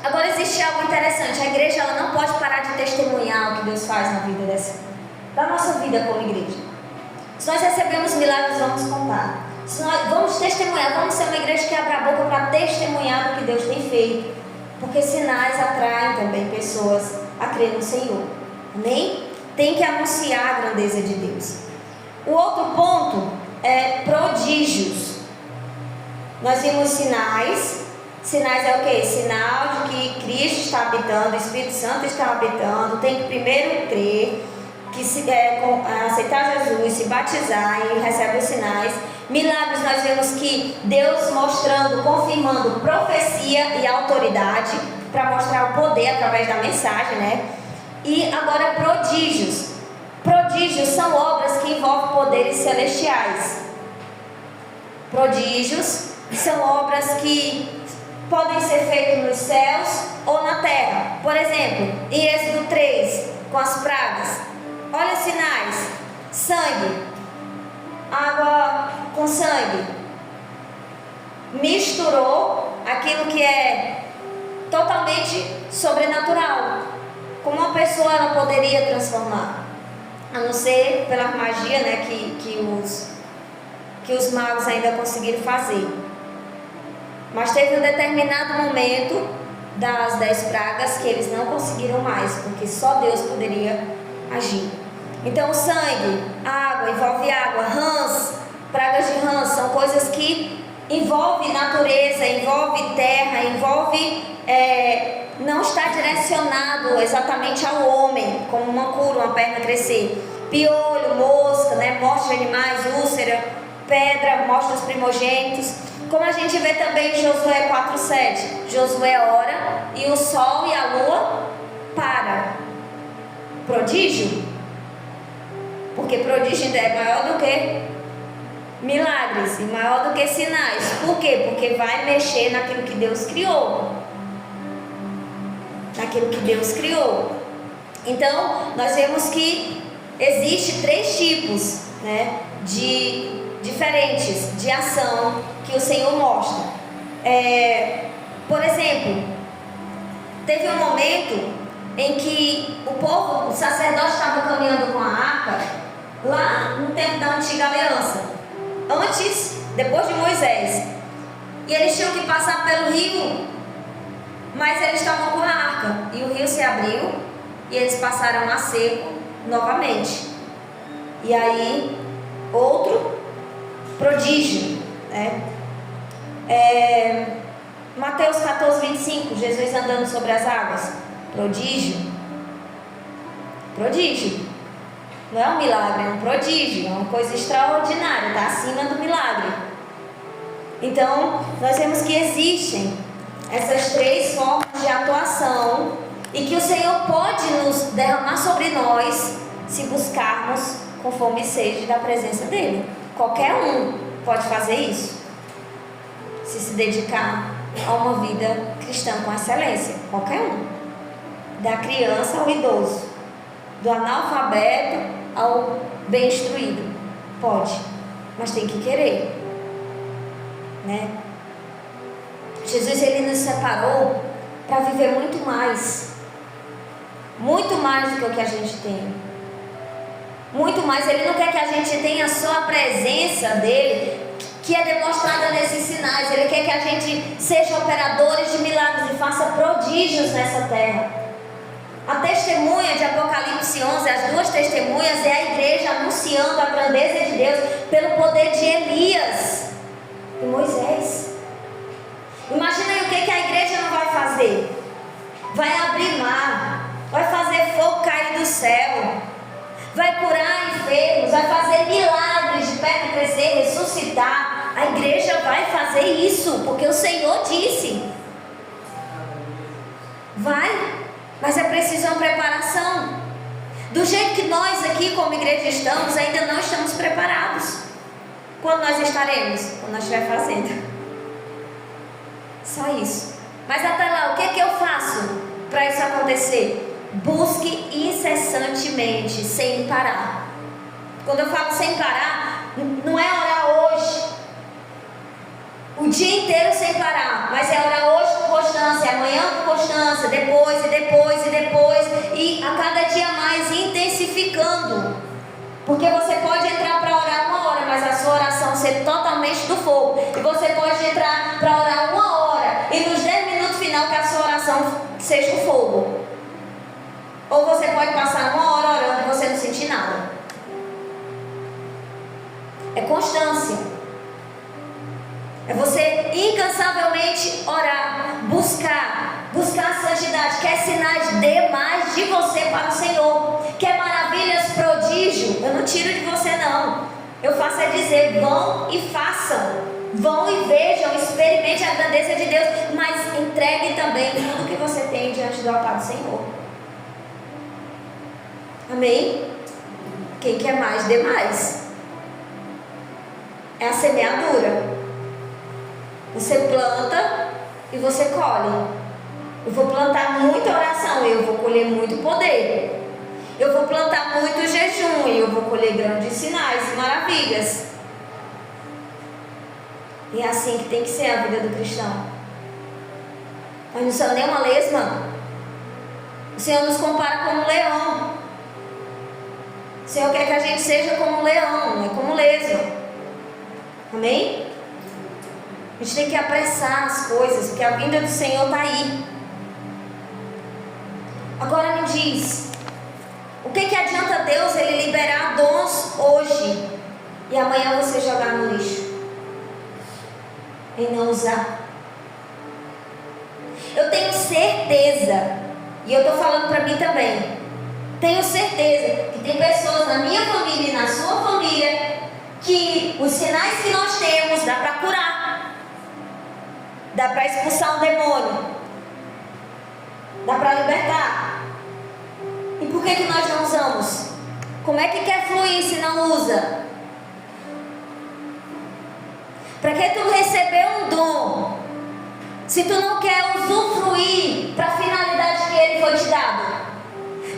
Agora existe algo interessante. A igreja ela não pode parar de testemunhar o que Deus faz na vida da nossa vida como igreja. Se nós recebemos milagres, vamos contar. Se nós vamos testemunhar, vamos ser uma igreja que abre a boca para testemunhar o que Deus tem feito. Porque sinais atraem também pessoas a crer no Senhor. Amém? Tem que anunciar a grandeza de Deus. O outro ponto é prodígios. Nós vimos sinais. Sinais é o quê? Sinal de que Cristo está habitando, o Espírito Santo está habitando. Tem que primeiro crer, que se aceitar Jesus, se batizar e recebe os sinais. Milagres, nós vemos que Deus mostrando, confirmando profecia e autoridade para mostrar o poder através da mensagem, né? E agora prodígios. Prodígios são obras que envolvem poderes celestiais. Prodígios são obras que podem ser feitas nos céus ou na terra. Por exemplo, em Êxodo 3, com as pragas. Olha os sinais: sangue, água com sangue. Misturou aquilo que é totalmente sobrenatural. Como uma pessoa ela poderia transformar? A não ser pela magia, né, que os magos ainda conseguiram fazer. Mas teve um determinado momento das 10 pragas que eles não conseguiram mais, porque só Deus poderia agir. Então, sangue, água, envolve água, rãs, pragas de rãs, são coisas que envolvem natureza, envolve terra, envolve, não está direcionado exatamente ao homem, como uma cura, uma perna crescer. Piolho, mosca, né, morte de animais, úlcera, pedra, morte dos primogênitos. Como a gente vê também em Josué 4:7, Josué ora e o sol e a lua param. Prodígio? Porque prodígio ainda é maior do que milagres e maior do que sinais. Por quê? Porque vai mexer naquilo que Deus criou. Naquilo que Deus criou. Então, nós vemos que existe 3 tipos, né, diferentes de ação que o Senhor mostra. Por exemplo, teve um momento em que o sacerdote estava caminhando com a arca lá no tempo da antiga aliança, depois de Moisés, e eles tinham que passar pelo rio, mas eles estavam com a arca e o rio se abriu e eles passaram a seco novamente. E aí outro prodígio, né? Mateus 14:25, Jesus andando sobre as águas. Prodígio. Não é um milagre, é um prodígio, é uma coisa extraordinária, está acima do milagre. Então, nós vemos que existem essas 3 formas de atuação e que o Senhor pode nos derramar sobre nós se buscarmos com fome e sede da presença dEle. Qualquer um pode fazer isso, se dedicar a uma vida cristã com excelência. Qualquer um, da criança ao idoso, do analfabeto ao bem instruído, pode, mas tem que querer, né? Jesus, ele nos separou para viver muito mais do que o que a gente tem. Muito mais. Ele não quer que a gente tenha só a presença dele, que é demonstrada nesses sinais. Ele quer que a gente seja operadores de milagres e faça prodígios nessa terra. A testemunha de Apocalipse 11, as 2 testemunhas, é a igreja anunciando a grandeza de Deus pelo poder de Elias e Moisés. Imagina aí o que a igreja não vai fazer. Vai abrir mar, vai fazer fogo cair do céu, vai curar enfermos, vai fazer milagres de perna crescer, ressuscitar. A igreja vai fazer isso, porque o Senhor disse. Vai, mas é preciso uma preparação. Do jeito que nós aqui como igreja estamos, ainda não estamos preparados. Quando nós estaremos? Quando nós estiver fazendo. Só isso. Mas até lá, o que é que eu faço para isso acontecer? Busque incessantemente, sem parar. Quando eu falo sem parar, não é orar hoje, o dia inteiro sem parar, mas é orar hoje com constância, amanhã com constância, depois e depois e depois, e a cada dia mais intensificando, porque você pode entrar para orar 1 hora, mas a sua oração ser totalmente do fogo, e você pode entrar para orar 1 hora, e nos 10 minutos final que a sua oração seja o fogo, ou você pode passar 1 hora orando e você não sentir nada. É constância. É você incansavelmente orar, buscar a santidade, quer sinais demais de você para o Senhor, quer maravilhas, prodígio, eu não tiro de você não, eu faço é dizer, vão e façam, vão e vejam, experimente a grandeza de Deus, mas entregue também tudo que você tem diante do altar do Senhor. Amém? Quem quer mais, dê mais. É a semeadura. Você planta e você colhe. Eu vou plantar muita oração, eu vou colher muito poder. Eu vou plantar muito jejum e eu vou colher grandes sinais e maravilhas. E é assim que tem que ser a vida do cristão. Nós não somos nem uma lesma. O Senhor nos compara como um leão. O Senhor quer que a gente seja como um leão, não é como lesma. Amém? A gente tem que apressar as coisas, porque a vinda do Senhor está aí. Agora me diz, o que adianta Deus Ele liberar dons hoje e amanhã você jogar no lixo? Em não usar. Eu tenho certeza, e eu estou falando para mim também, tenho certeza que tem pessoas na minha família e na sua família que os sinais que nós temos dá para curar, dá para expulsar um demônio, dá para libertar. E por que nós não usamos? Como é que quer fluir se não usa? Para que tu receber um dom se tu não quer usufruir para a finalidade que ele foi te dado?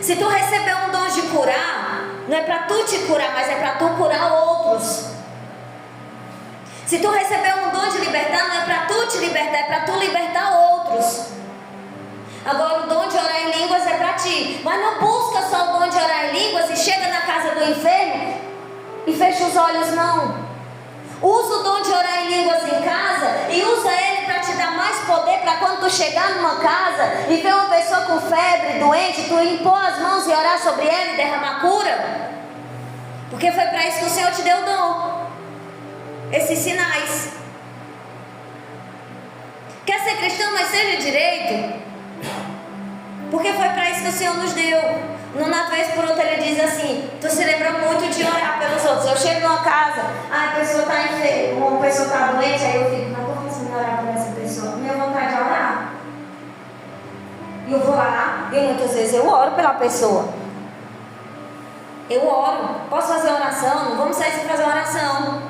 Se tu receber um dom de curar, não é para tu te curar, mas é para tu curar outros. Se tu receber um dom de libertar, não é para tu te libertar, é para tu libertar outros. Agora o dom de orar em línguas é para ti, mas não busca só o dom de orar em línguas e chega na casa do enfermo e fecha os olhos, não. Usa o dom de orar em línguas em casa e usa ele para te dar mais poder, para quando tu chegar numa casa e ver uma pessoa com febre, doente, tu impor as mãos e orar sobre ela e derramar cura. Porque foi para isso que o Senhor te deu o dom. Esses sinais. Quer ser cristão, mas seja direito? Porque foi para isso que o Senhor nos deu. Numa vez por outra ele diz assim: tu se lembra muito de orar pelos outros. Eu chego numa casa, a pessoa está enferma, uma pessoa está doente, aí eu fico, não estou conseguindo orar por essa pessoa. Minha vontade é orar. E eu vou lá, e muitas vezes eu oro pela pessoa. Eu oro. Posso fazer oração? Não vamos sair sem fazer oração.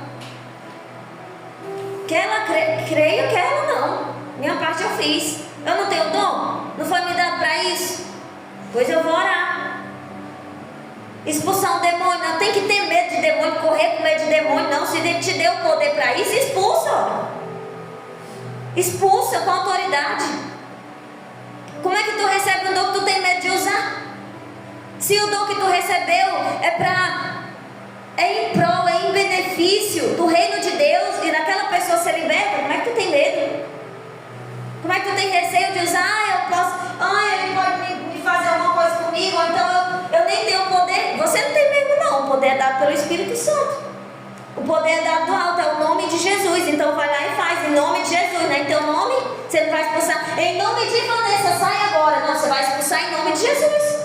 Quer ela creia, quer ela não. Minha parte eu fiz. Eu não tenho dom? Não foi me dado para isso? Pois eu vou orar. Expulsar um demônio, não tem que ter medo de demônio, correr com medo de demônio, não. Se ele te deu o poder para isso, expulsa. Expulsa com autoridade. Como é que tu recebe um dom que tu tem medo de usar? Se o dom que tu recebeu é em prol, é em benefício do reino de Deus e daquela pessoa ser liberta, como é que tu tem medo? Como é que tu tem receio de usar? Eu posso, ele pode me fazer alguma coisa comigo, ou então eu nem tenho poder. Você não tem medo não, o poder é dado pelo Espírito Santo. O poder é dado do alto, é o nome de Jesus. Então vai lá e faz, em nome de Jesus, né? Em teu nome, você não vai expulsar. Em nome de Vanessa, sai agora. Não, você vai expulsar em nome de Jesus.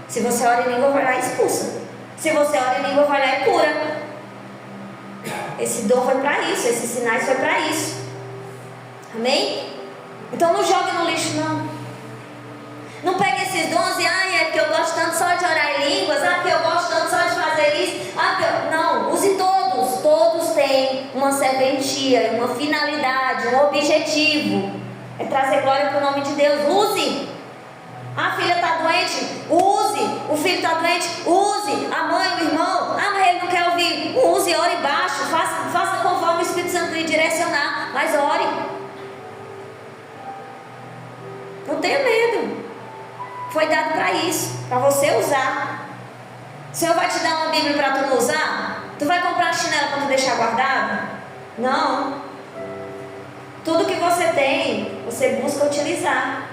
Se você ora em língua, vai lá e expulsa. Se você ora em língua, vai lá e cura. Esse dom foi para isso, esses sinais foi para isso. Amém? Então não joga no lixo não. Não pega esses dons e é porque eu gosto tanto só de orar em línguas, porque eu gosto tanto só de fazer isso, não, use todos. Todos têm uma serventia, uma finalidade, um objetivo. É trazer glória para o nome de Deus. Use. A filha está doente, use. O filho está doente, use. A mãe, o irmão, mas ele não quer ouvir. Use, ore baixo, faça conforme o Espírito Santo lhe direcionar. tenha medo. Foi dado para isso, para você usar. O Senhor vai te dar uma Bíblia para tu não usar? Tu vai comprar uma chinela para tu deixar guardada? Não. Tudo que você tem, você busca utilizar.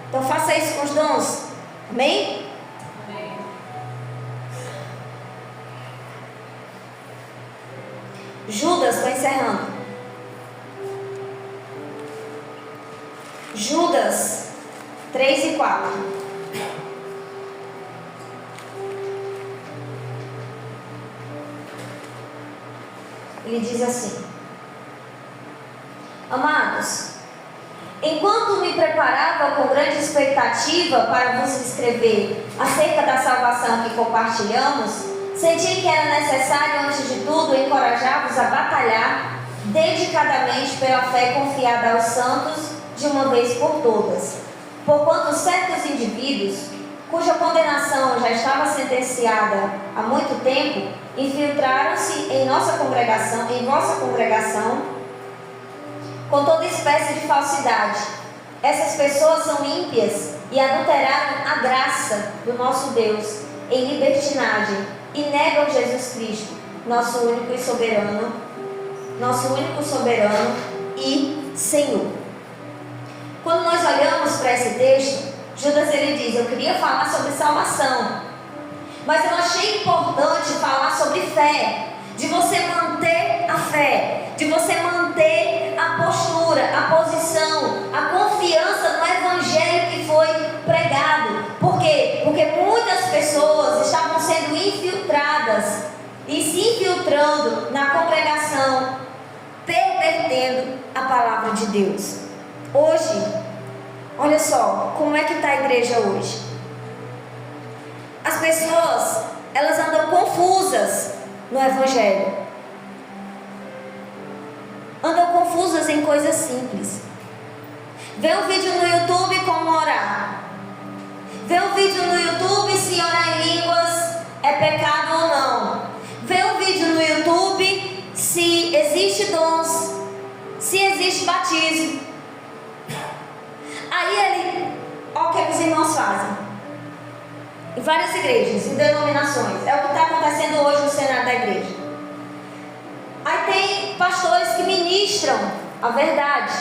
Então faça isso com os dons. Amém? Amém. Judas, estou encerrando. Judas 3 e 4. Ele diz assim: Amados, enquanto me preparava com grande expectativa para vos escrever acerca da salvação que compartilhamos, senti que era necessário, antes de tudo, encorajar-vos a batalhar dedicadamente pela fé confiada aos santos de uma vez por todas. Porquanto certos indivíduos, cuja condenação já estava sentenciada há muito tempo, infiltraram-se em vossa congregação, com toda espécie de falsidade. Essas pessoas são ímpias e adulteraram a graça do nosso Deus em libertinagem e negam Jesus Cristo, nosso único soberano e Senhor. Quando nós olhamos para esse texto, Judas ele diz: eu queria falar sobre salvação, mas eu achei importante falar sobre fé, de você manter a fé, de você manter a postura, a posição, a confiança no evangelho que foi pregado. Por quê? Porque muitas pessoas estavam sendo infiltradas e se infiltrando na congregação, pervertendo a palavra de Deus. Hoje, olha só, como é que está a igreja hoje? As pessoas, elas andam confusas no evangelho. Andam confusas em coisas simples. Vê um vídeo no YouTube como orar. Vê um vídeo no YouTube se orar em línguas é pecado ou não. Vê um vídeo no YouTube se existe dons, se existe batismo. Aí olha o que os irmãos fazem. Em várias igrejas, em denominações. É o que está acontecendo hoje no cenário da igreja. Aí tem pastores que ministram a verdade.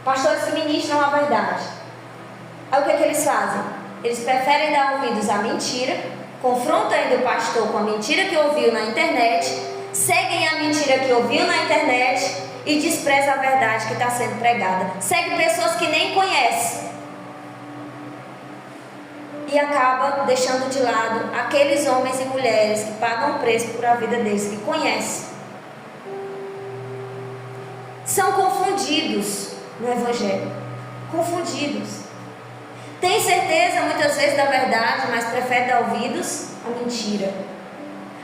Pastores que ministram a verdade. Aí o que eles fazem? Eles preferem dar ouvidos à mentira, confrontam ainda o pastor com a mentira que ouviu na internet, seguem a mentira que ouviu na internet e desprezam a verdade que está sendo pregada. Segue pessoas que nem conhecem. E acaba deixando de lado aqueles homens e mulheres que pagam preço por a vida deles, que conhecem. São confundidos no evangelho. Confundidos. Tem certeza muitas vezes da verdade, mas prefere dar ouvidos à mentira.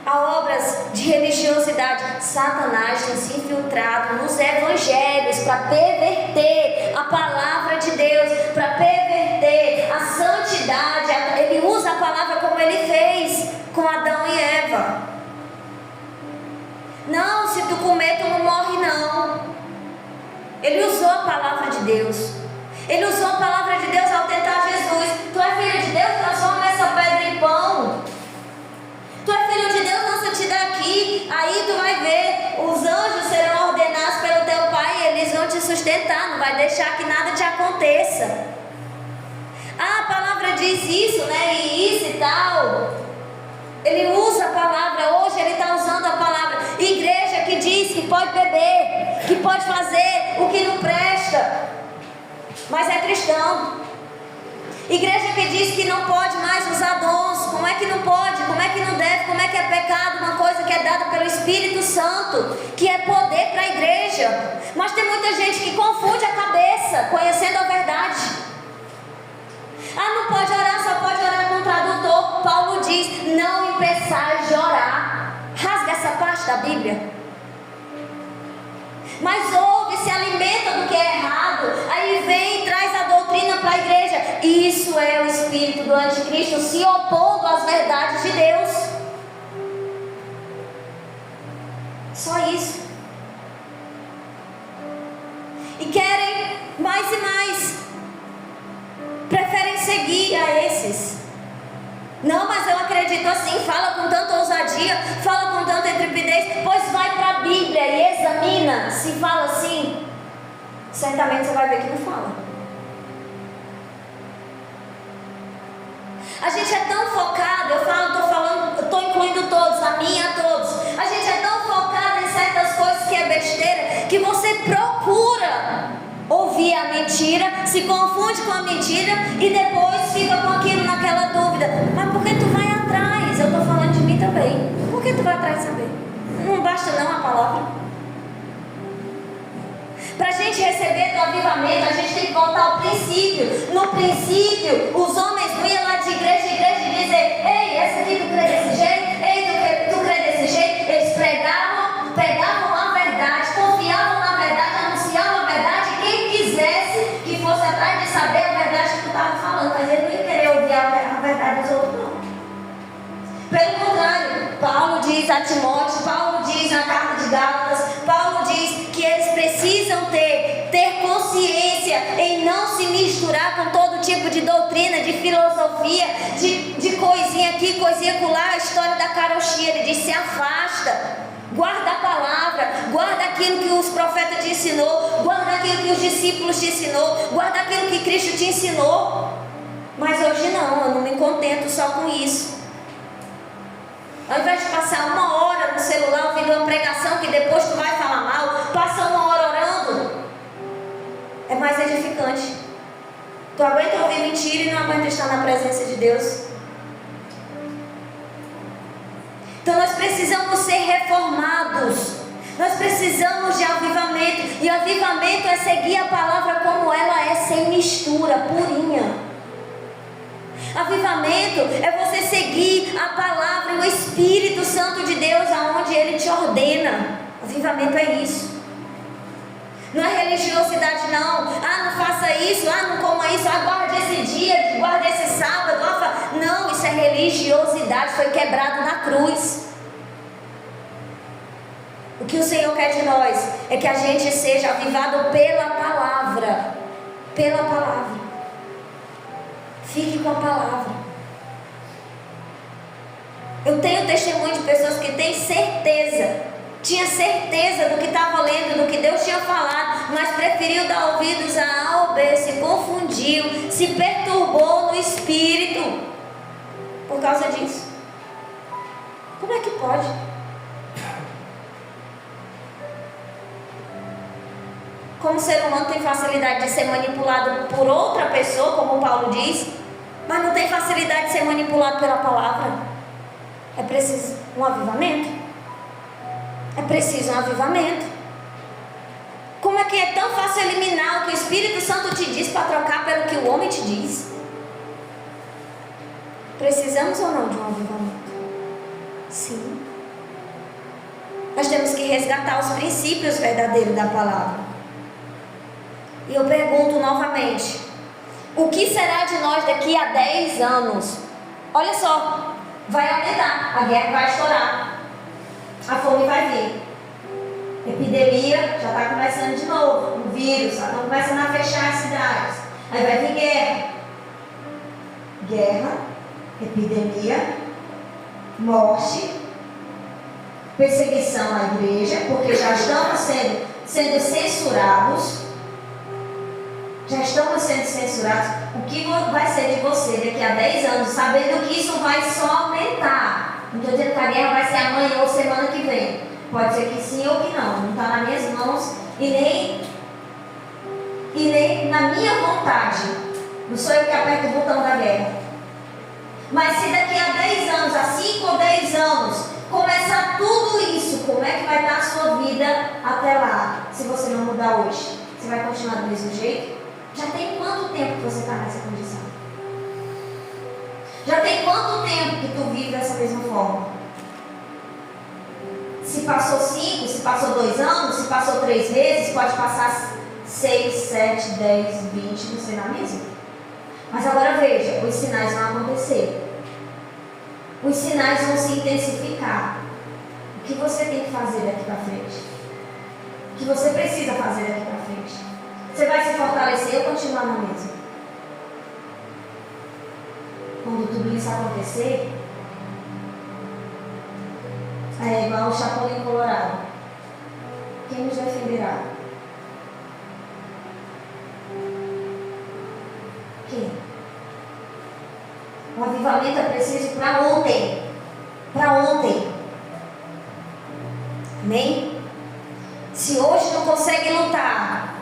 A obras de religiosidade. Satanás tem se infiltrado nos evangelhos para perverter a palavra de Deus, para perverter a santidade. Ele usa a palavra como ele fez com Adão e Eva. Não, se tu comer, tu não morre não. Ele usou a palavra de Deus. Ele usou a palavra de Deus ao tentar Jesus. Tu é filho de Deus, transforma essa pedra em pão. Tu é filho de Deus, lança-te daqui. Aí tu vai ver, os anjos serão ordenados pelo teu Pai. Eles vão te sustentar, não vai deixar que nada te aconteça. Ah, a palavra diz isso, né? E isso e tal. Ele usa a palavra, hoje ele está usando a palavra. Igreja que diz que pode beber, que pode fazer o que não presta, mas é cristão. Igreja que diz que não pode mais usar dons. Como é que não pode? Como é que não deve? Como é que é pecado? Uma coisa que é dada pelo Espírito Santo, que é poder para a igreja. Mas tem muita gente que confunde a cabeça, conhecendo a verdade. Ah, não pode orar, só pode orar com o tradutor. Paulo diz: não impeçais de orar. Rasga essa parte da Bíblia. Mas ouve, se alimenta do que é errado. Aí vem e traz a doutrina para a igreja. Isso é o espírito do anticristo se opondo às verdades de Deus. Só isso. E querem mais e mais. Não, mas eu acredito assim, fala com tanta ousadia, fala com tanta intrepidez, pois vai para a Bíblia e examina se fala assim. Certamente você vai ver que não fala. A gente é tão focado, eu estou incluindo todos, a mim e a todos. A gente é tão focado em certas coisas que é besteira, que você procura ouvir a mentira, se confunde com a mentira e depois fica com aquilo naquela dúvida. Mas por que tu vai atrás? Eu estou falando de mim também. Por que tu vai atrás de saber? Não basta não a palavra. Para a gente receber do avivamento, a gente tem que voltar ao princípio. No princípio, os homens não iam lá de igreja em igreja e dizer: ei, essa aqui tu crê desse jeito, ei, tu crê desse jeito. Eles pegavam a verdade, confiavam na verdade, anunciavam a verdade. Quem quisesse que fosse atrás de saber a verdade que tu estava falando, mas ele não ia querer ouvir a verdade dos outros, não. Pelo contrário, Paulo diz a Timóteo, Paulo diz na carta de Gálatas, Paulo diz que eles precisam ter consciência em não se misturar com todo tipo de doutrina, de filosofia, de coisinha aqui, coisinha acolá, a história da carochinha. Ele diz: se afasta, guarda a palavra, guarda aquilo que os profetas te ensinou, guarda aquilo que os discípulos te ensinou, guarda aquilo que Cristo te ensinou. Mas hoje não, eu não me contento só com isso. Ao invés de passar uma hora no celular ouvindo uma pregação que depois tu vai falar mal, passa uma hora orando. É mais edificante. Tu aguenta ouvir mentira e não aguenta estar na presença de Deus. Então nós precisamos ser reformados. Nós precisamos de avivamento. E avivamento é seguir a palavra como ela é, sem mistura, purinha. Avivamento é você seguir a palavra e o Espírito Santo de Deus aonde Ele te ordena. Avivamento é isso. Não é religiosidade não. Não faça isso, não coma isso, guarde esse dia, guarde esse sábado. Não, isso é religiosidade, foi quebrado na cruz. O que o Senhor quer de nós é que a gente seja avivado pela palavra. Pela palavra. Fique com a palavra. Eu tenho testemunho de pessoas que têm tinha certeza do que estava lendo, do que Deus tinha falado, mas preferiu dar ouvidos a A ou B, se confundiu, se perturbou no espírito por causa disso. Como é que pode? Como o ser humano tem facilidade de ser manipulado por outra pessoa, como Paulo diz, mas não tem facilidade de ser manipulado pela palavra. É preciso um avivamento. É preciso um avivamento. Como é que é tão fácil eliminar o que o Espírito Santo te diz para trocar pelo que o homem te diz? Precisamos ou não de um avivamento? Sim. Nós temos que resgatar os princípios verdadeiros da palavra. E eu pergunto novamente: o que será de nós daqui a 10 anos? Olha só, vai aumentar, a guerra vai estourar, a fome vai vir, epidemia já está começando de novo, o vírus, já estão começando a fechar as cidades, aí vai vir guerra, epidemia, morte, perseguição à igreja, porque já estamos sendo censurados. Já estamos sendo censurados. O que vai ser de você daqui a 10 anos, sabendo que isso vai só aumentar? Não estou dizendo que a guerra vai ser amanhã ou semana que vem. Pode ser que sim ou que não. Não está nas minhas mãos e nem na minha vontade. Não sou eu que aperto o botão da guerra. Mas se daqui a 10 anos, a 5 ou 10 anos, começar tudo isso, como é que vai estar a sua vida até lá? Se você não mudar hoje, você vai continuar do mesmo jeito? Já tem quanto tempo que você está nessa condição? Já tem quanto tempo que tu vive dessa mesma forma? Se passou 5, se passou 2 anos, se passou 3 meses, pode passar 6, 7, 10, 20, não sei na mesma. Mas agora veja, os sinais vão acontecer. Os sinais vão se intensificar. O que você tem que fazer daqui para frente? O que você precisa fazer daqui para frente? Você vai se fortalecer ou continuar na mesma? quando tudo isso acontecer, é igual o Chapolin Colorado. Quem nos defenderá? Quem? O avivamento é preciso para ontem. Para ontem. Amém? Se hoje não consegue lutar,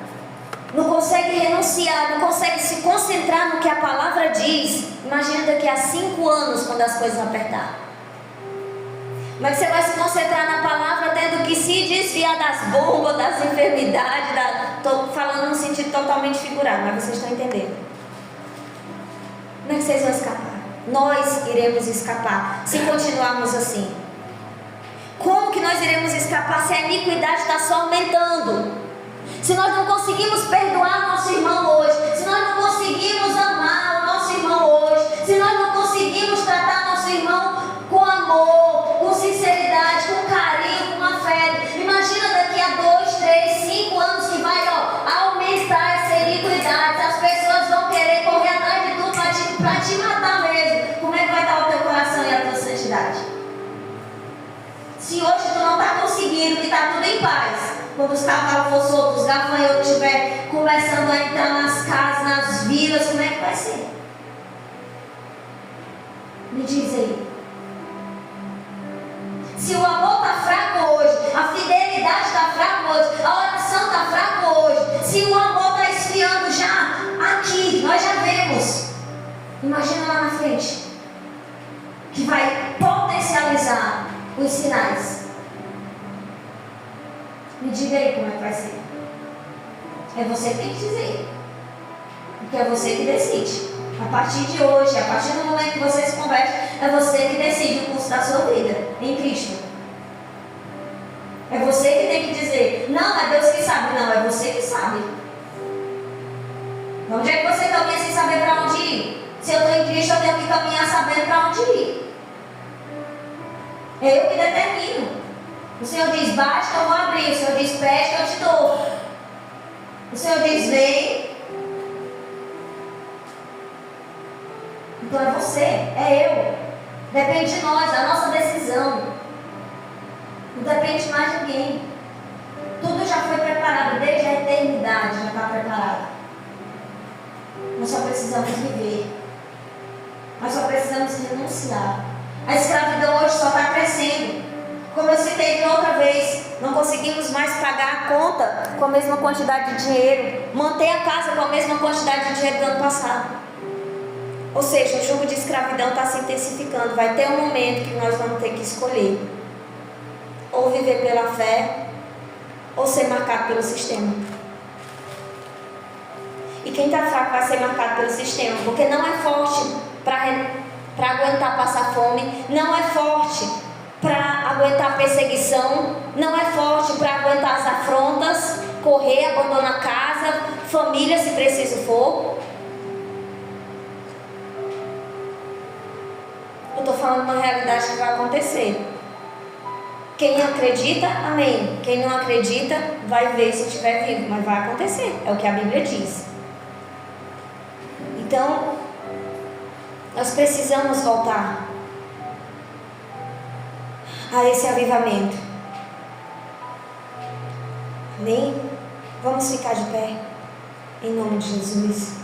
não consegue renunciar, não consegue se concentrar no que a palavra diz, imagina daqui a 5 anos, quando as coisas apertar. Mas você vai se concentrar na palavra, tendo que se desviar das bombas, das enfermidades, estou falando num sentido totalmente figurado, mas vocês estão entendendo. Como é que vocês vão escapar? Nós iremos escapar, se continuarmos assim. Como que nós iremos escapar se a iniquidade está só aumentando? Se nós não conseguimos perdoar nosso irmão hoje, se nós não conseguimos amar o nosso irmão hoje, se nós não conseguimos tratar nosso irmão com amor, com sinceridade, com carinho, com afeto, imagina daqui a 2, 3, 5 anos que vai aumentar essa iniquidade. As pessoas vão querer correr atrás de tu para te matar mesmo. Como é que vai estar o teu coração e a tua santidade? Se hoje tu não está conseguindo, que está tudo em paz, quando os cavalos for soltos, os gafanhotos estiver começando a entrar nas casas, nas vilas, como é que vai ser? Me diz aí. Se o amor está fraco hoje, a fidelidade está fraca hoje, a oração está fraca hoje, se o amor está esfriando já aqui, nós já vemos. Imagina lá na frente, que vai potencializar os sinais. Me diga aí como é que vai ser. É você que tem que dizer. Porque é você que decide. A partir de hoje, a partir do momento que você se converte, é você que decide o curso da sua vida em Cristo. É você que tem que dizer. Não, é Deus que sabe. Não, é você que sabe. Onde é que você caminha sem saber para onde ir? Se eu estou em Cristo, eu tenho que caminhar sabendo para onde ir. É eu que determino. O Senhor diz, basta, eu vou abrir. O Senhor diz, pesca, eu te dou. O Senhor diz, vem. Então é você, é eu. Depende de nós, da nossa decisão. Não depende mais de ninguém. Tudo já foi preparado, desde a eternidade já está preparado. Nós só precisamos viver. Nós só precisamos renunciar. A escravidão hoje só está crescendo. Como eu citei de outra vez, não conseguimos mais pagar a conta com a mesma quantidade de dinheiro, manter a casa com a mesma quantidade de dinheiro do ano passado. Ou seja, o jugo de escravidão está se intensificando. Vai ter um momento que nós vamos ter que escolher: ou viver pela fé, ou ser marcado pelo sistema. E quem está fraco vai ser marcado pelo sistema, porque não é forte para aguentar passar fome, não é forte para aguentar perseguição, não é forte para aguentar as afrontas, correr, abandonar casa, família se preciso for. Eu estou falando uma realidade que vai acontecer. Quem acredita, amém. Quem não acredita, vai ver se estiver vivo, mas vai acontecer, é o que a Bíblia diz. Então, nós precisamos voltar a esse avivamento. Amém? Vamos ficar de pé, em nome de Jesus.